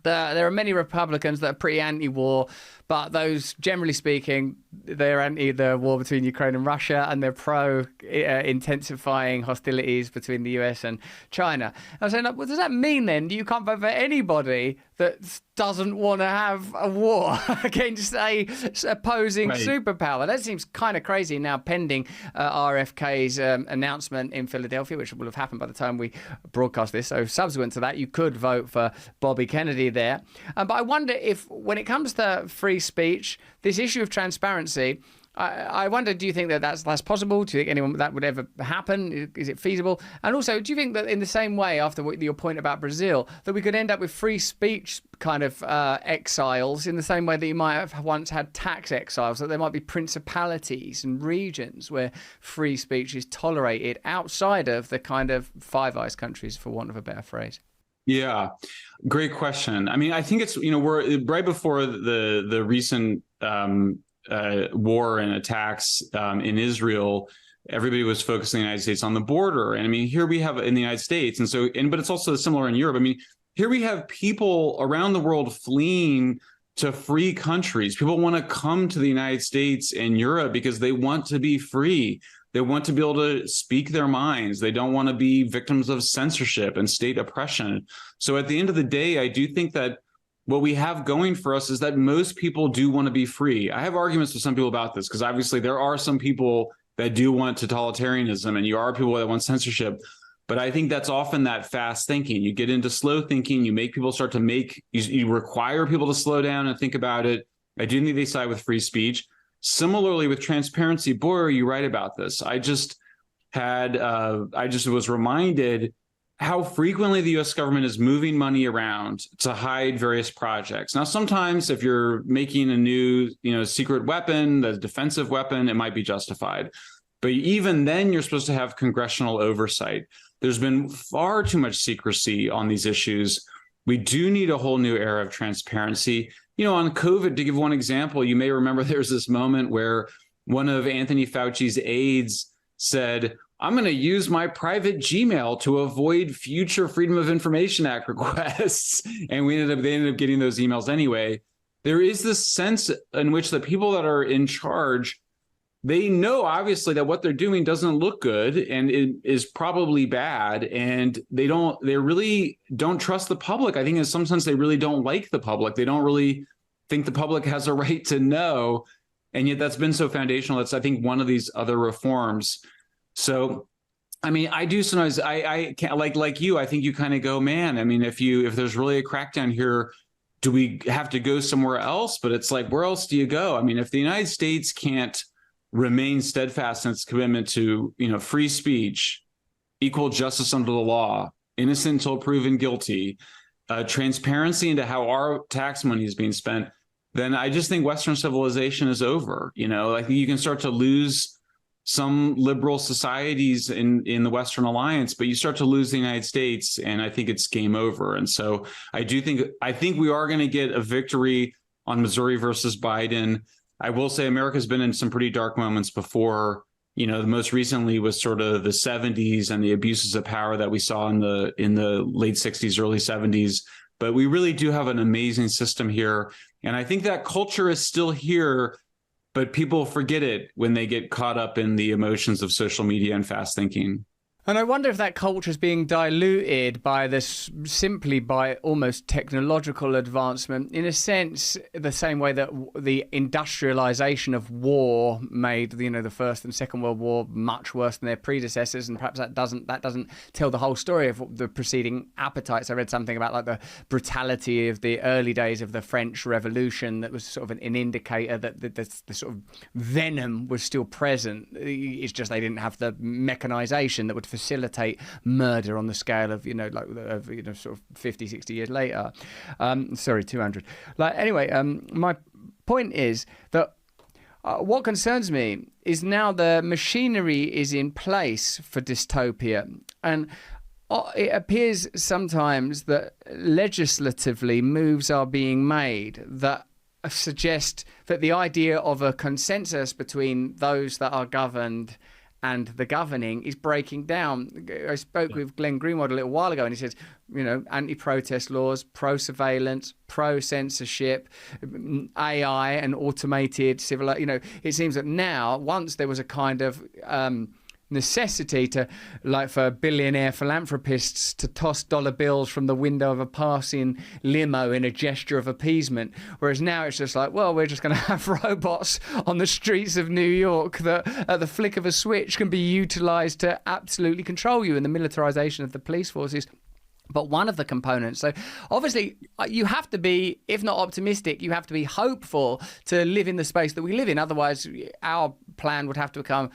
there are many Republicans that are pretty anti-war, but those, generally speaking, they're anti the war between Ukraine and Russia, and they're pro intensifying hostilities between the US and China. I was saying, well, does that mean then you can't vote for anybody that doesn't want to have a war against a opposing superpower? That seems kind of crazy now, pending RFK's announcement in Philadelphia, which will have happened by the time we broadcast this. So subsequent to that, you could vote for Bobby Kennedy there. But I wonder if, when it comes to free speech, this issue of transparency, I wonder, do you think that that's possible? Do you think that would ever happen? Is it feasible? And also, do you think that in the same way, after your point about Brazil, that we could end up with free speech kind of exiles in the same way that you might have once had tax exiles, that there might be principalities and regions where free speech is tolerated outside of the kind of Five Eyes countries, for want of a better phrase? Yeah, great question. I mean, I think it's, we're right before the recent war and attacks in Israel. Everybody was focusing in the United States on the border. And I mean, here we have in the United States. But it's also similar in Europe. I mean, here we have people around the world fleeing to free countries. People want to come to the United States and Europe because they want to be free. They want to be able to speak their minds. They don't want to be victims of censorship and state oppression. So at the end of the day, I do think that what we have going for us is that most people do want to be free. I have arguments with some people about this, because obviously there are some people that do want totalitarianism, and you are people that want censorship. But I think that's often that fast thinking. You get into slow thinking, you make people start to you require people to slow down and think about it. I do think they side with free speech. Similarly with transparency, boy, are you right about this. I just was reminded how frequently the U.S. government is moving money around to hide various projects. Now, sometimes if you're making a new, secret weapon, a defensive weapon, it might be justified. But even then, you're supposed to have congressional oversight. There's been far too much secrecy on these issues. We do need a whole new era of transparency. On COVID, to give one example, you may remember there's this moment where one of Anthony Fauci's aides said, I'm going to use my private Gmail to avoid future Freedom of Information Act requests. And they ended up getting those emails anyway. There is this sense in which the people that are in charge, they know obviously that what they're doing doesn't look good and it is probably bad. And they really don't trust the public. I think in some sense, they really don't like the public. They don't really think the public has a right to know. And yet that's been so foundational. That's, I think, one of these other reforms. So, I mean, I do sometimes, I can't, like you, I think you kind of go, man, I mean, if there's really a crackdown here, do we have to go somewhere else? But it's like, where else do you go? I mean, if the United States can't remain steadfast in its commitment to, free speech, equal justice under the law, innocent until proven guilty, transparency into how our tax money is being spent, then I just think Western civilization is over. Like you can start to lose some liberal societies in the Western alliance, but you start to lose the United States, and I think it's game over. And so I think we are going to get a victory on Missouri versus Biden. I will say America's been in some pretty dark moments before. The most recently was sort of the 70s and the abuses of power that we saw in the late 60s, early 70s. But we really do have an amazing system here. And I think that culture is still here, but people forget it when they get caught up in the emotions of social media and fast thinking. And I wonder if that culture is being diluted by this, simply by almost technological advancement, in a sense, the same way that the industrialization of war made, the First and Second World War much worse than their predecessors, and perhaps that doesn't tell the whole story of the preceding appetites. I read something about like the brutality of the early days of the French Revolution that was sort of an indicator that the sort of venom was still present. It's just they didn't have the mechanization that would facilitate murder on the scale of sort of 50, 60 years later. 200. My point is that what concerns me is now the machinery is in place for dystopia, and it appears sometimes that legislatively moves are being made that suggest that the idea of a consensus between those that are governed and the governing is breaking down. I spoke with Glenn Greenwald a little while ago, and he says, anti-protest laws, pro-surveillance, pro-censorship, AI and automated civil. It seems that now, once there was a kind of necessity to, like, for billionaire philanthropists to toss dollar bills from the window of a passing limo in a gesture of appeasement, whereas now it's just like, well, we're just going to have robots on the streets of New York that at the flick of a switch can be utilized to absolutely control you, and the militarization of the police forces. But one of the components, so obviously you have to be, if not optimistic, you have to be hopeful to live in the space that we live in. Otherwise, our plan would have to become,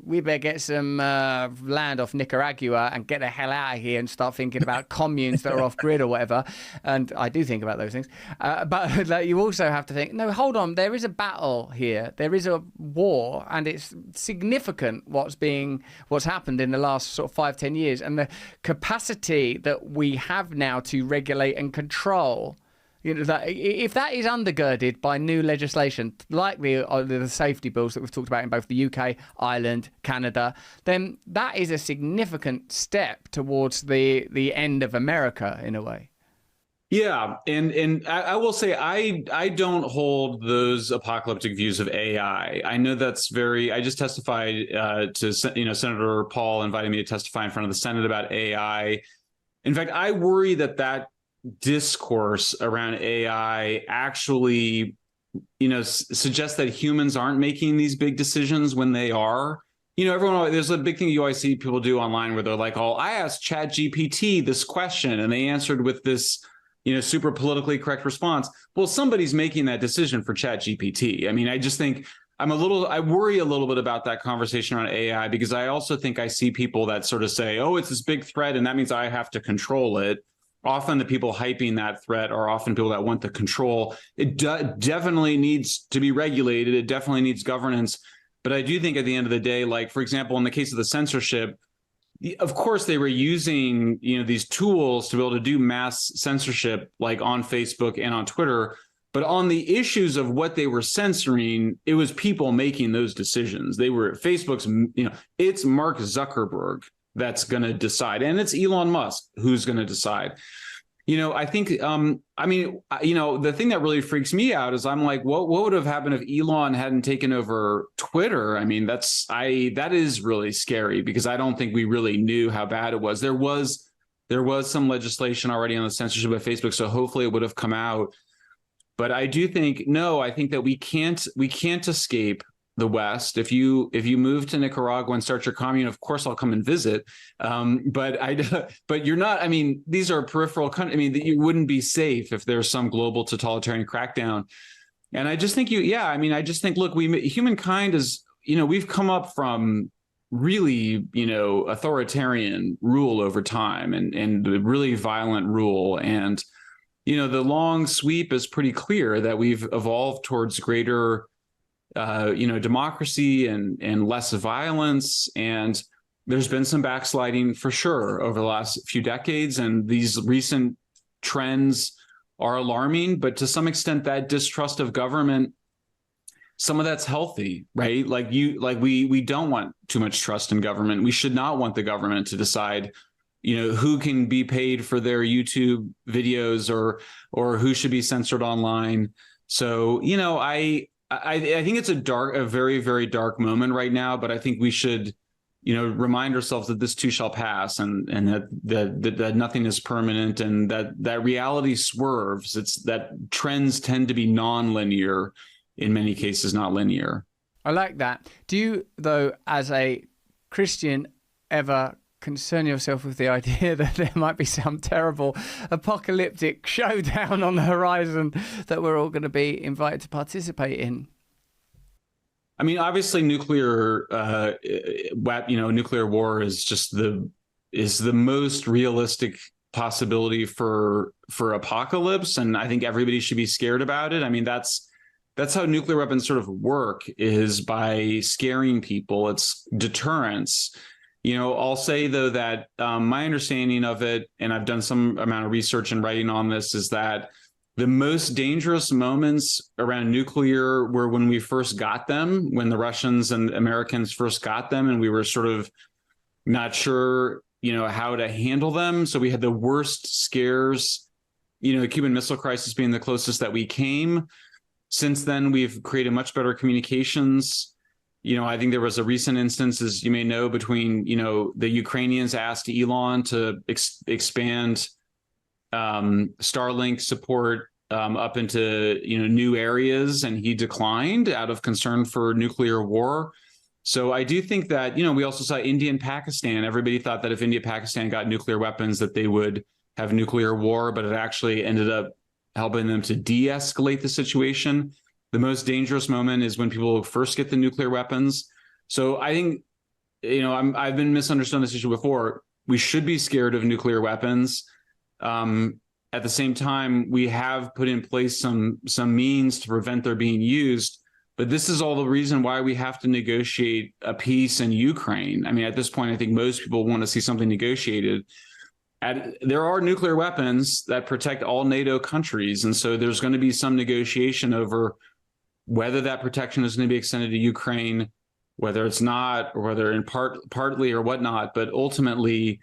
we better get some land off Nicaragua and get the hell out of here and start thinking about communes that are off grid or whatever. And I do think about those things. But like, you also have to think, no, hold on, there is a battle here. There is a war, and it's significant what's happened in the last sort of 5-10 years, and the capacity that we have now to regulate and control. That if that is undergirded by new legislation, like the safety bills that we've talked about in both the UK, Ireland, Canada, then that is a significant step towards the end of America, in a way. Yeah, and I will say I don't hold those apocalyptic views of AI. I know that's I just testified to Senator Paul invited me to testify in front of the Senate about AI. In fact, I worry that discourse around AI actually, suggests that humans aren't making these big decisions when they are. There's a big thing you always see people do online where they're like, "Oh, I asked ChatGPT this question and they answered with this, super politically correct response." Well, somebody's making that decision for ChatGPT. I mean, I just think I worry a little bit about that conversation around AI, because I also think I see people that sort of say, "Oh, it's this big threat and that means I have to control it." Often the people hyping that threat are often people that want the control. It definitely needs to be regulated. It definitely needs governance. But I do think at the end of the day, like, for example, in the case of the censorship, of course, they were using, these tools to be able to do mass censorship, like on Facebook and on Twitter. But on the issues of what they were censoring, it was people making those decisions. Facebook's, it's Mark Zuckerberg that's going to decide. And it's Elon Musk who's going to decide. I think, the thing that really freaks me out is I'm like, what would have happened if Elon hadn't taken over Twitter? I mean, that is really scary, because I don't think we really knew how bad it was. There was some legislation already on the censorship of Facebook, so hopefully it would have come out. But I do think, I think that we can't escape the West. If you move to Nicaragua and start your commune, of course I'll come and visit. But you're not. I mean, these are peripheral countries. I mean, that you wouldn't be safe if there's some global totalitarian crackdown. And I just think I just think, look, humankind is, we've come up from really, authoritarian rule over time and really violent rule. And, the long sweep is pretty clear that we've evolved towards greater democracy and less violence. And there's been some backsliding for sure over the last few decades. And these recent trends are alarming, but to some extent that distrust of government, some of that's healthy, right? We don't want too much trust in government. We should not want the government to decide, who can be paid for their YouTube videos or who should be censored online. So, I think it's a very, very dark moment right now, but I think we should remind ourselves that this too shall pass, and that nothing is permanent, and that reality swerves. It's that trends tend to be non-linear, in many cases, not linear. I like that. Do you, though, as a Christian, ever concern yourself with the idea that there might be some terrible apocalyptic showdown on the horizon that we're all going to be invited to participate in? I mean, obviously, nuclear war is just the most realistic possibility for apocalypse, and I think everybody should be scared about it. I mean, that's how nuclear weapons sort of work, is by scaring people. It's deterrence. I'll say, though, that my understanding of it, and I've done some amount of research and writing on this, is that the most dangerous moments around nuclear were when we first got them, when the Russians and Americans first got them, and we were sort of not sure, how to handle them. So we had the worst scares, the Cuban Missile Crisis being the closest that we came. Since then, we've created much better communications. I think there was a recent instance, as you may know, between, the Ukrainians asked Elon to expand Starlink support up into new areas, and he declined out of concern for nuclear war. So I do think that we also saw India and Pakistan. Everybody thought that if India and Pakistan got nuclear weapons, that they would have nuclear war, but it actually ended up helping them to de-escalate the situation. The most dangerous moment is when people first get the nuclear weapons. So I think I've been misunderstood on this issue before. We should be scared of nuclear weapons. At the same time, we have put in place some means to prevent their being used. But this is all the reason why we have to negotiate a peace in Ukraine. I mean, at this point, I think most people want to see something negotiated. There are nuclear weapons that protect all NATO countries. And so there's going to be some negotiation over whether that protection is going to be extended to Ukraine, whether it's not, or whether in partly or whatnot. But ultimately,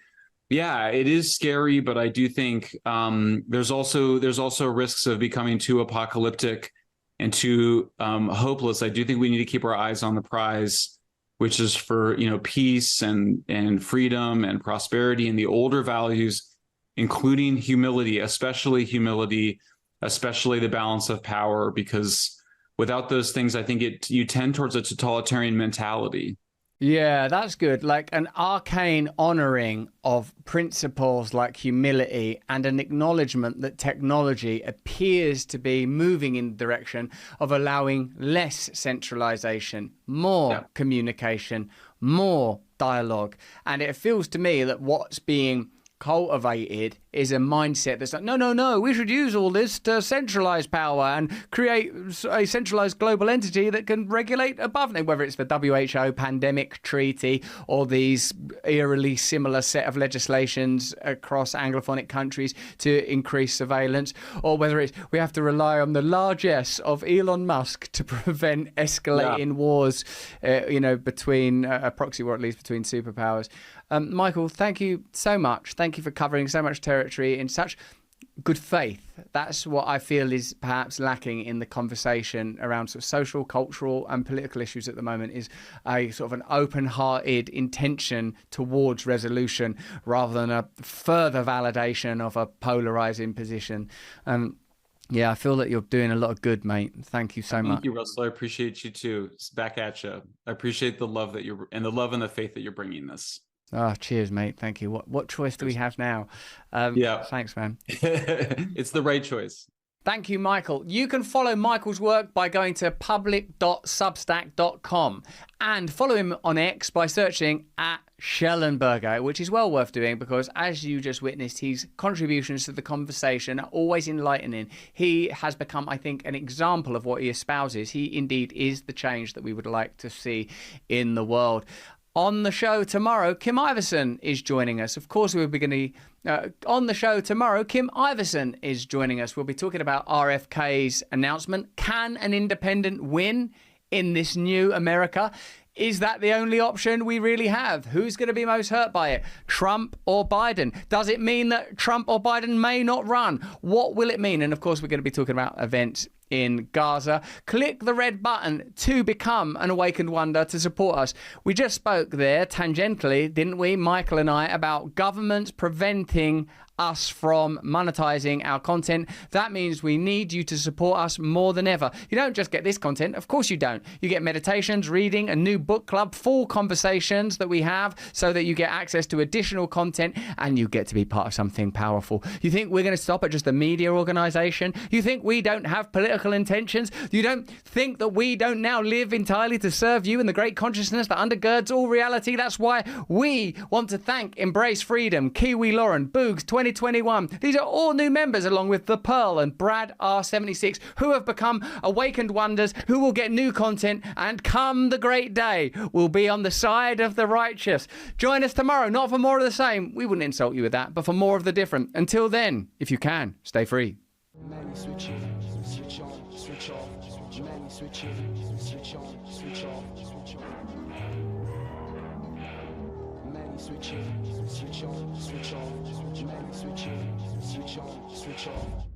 yeah, it is scary, but I do think there's also risks of becoming too apocalyptic and too hopeless. I do think we need to keep our eyes on the prize, which is for peace and freedom and prosperity and the older values, including humility, especially the balance of power. Because without those things, I think you tend towards a totalitarian mentality. Yeah, that's good. Like an arcane honoring of principles like humility and an acknowledgement that technology appears to be moving in the direction of allowing less centralization, more communication, more dialogue. And it feels to me that what's being cultivated is a mindset that's like, no, we should use all this to centralize power and create a centralized global entity that can regulate above them, whether it's the WHO pandemic treaty or these eerily similar set of legislations across Anglophonic countries to increase surveillance, or whether it's we have to rely on the largesse of Elon Musk to prevent escalating wars, between a proxy war, at least between superpowers. Michael, thank you so much. Thank you for covering so much territory in such good faith. That's what I feel is perhaps lacking in the conversation around sort of social, cultural and political issues at the moment, is a sort of an open-hearted intention towards resolution rather than a further validation of a polarizing position. Yeah, I feel that you're doing a lot of good, mate. Thank you so much. Thank you, Russell. I appreciate you too. It's back at you. I appreciate the love that the love and the faith that you're bringing this. Oh, cheers, mate. Thank you. What choice do we have now? Thanks, man. It's the right choice. Thank you, Michael. You can follow Michael's work by going to public.substack.com and follow him on X by searching at Schellenberger, which is well worth doing because, as you just witnessed, his contributions to the conversation are always enlightening. He has become, I think, an example of what he espouses. He indeed is the change that we would like to see in the world. On the show tomorrow, Kim Iversen is joining us. Of course, we'll be going to... on the show tomorrow, Kim Iversen is joining us. We'll be talking about RFK's announcement. Can an independent win in this new America? Is that the only option we really have? Who's going to be most hurt by it? Trump or Biden? Does it mean that Trump or Biden may not run? What will it mean? And of course, we're going to be talking about events in Gaza. Click the red button to become an Awakened Wonder to support us. We just spoke there tangentially, didn't we, Michael and I, about governments preventing us from monetizing our content. That means we need you to support us more than ever. You don't just get this content, of course you don't. You get meditations, reading, a new book club, full conversations that we have so that you get access to additional content and you get to be part of something powerful. You think we're going to stop at just a media organization? You think we don't have political intentions? You don't think that we don't now live entirely to serve you in the great consciousness that undergirds all reality? That's why we want to thank Embrace Freedom, Kiwi Lauren, Boogs 2021. These are all new members, along with The Pearl and Brad R76, who have become Awakened Wonders, who will get new content, and come the great day, will be on the side of the righteous. Join us tomorrow, not for more of the same. We wouldn't insult you with that, but for more of the different. Until then, if you can, stay free. Many switch in, switch on, switch off. Many switch in, switch on, switch off. Many switch in, switch on, switch off. Many switch in, switch on, switch off.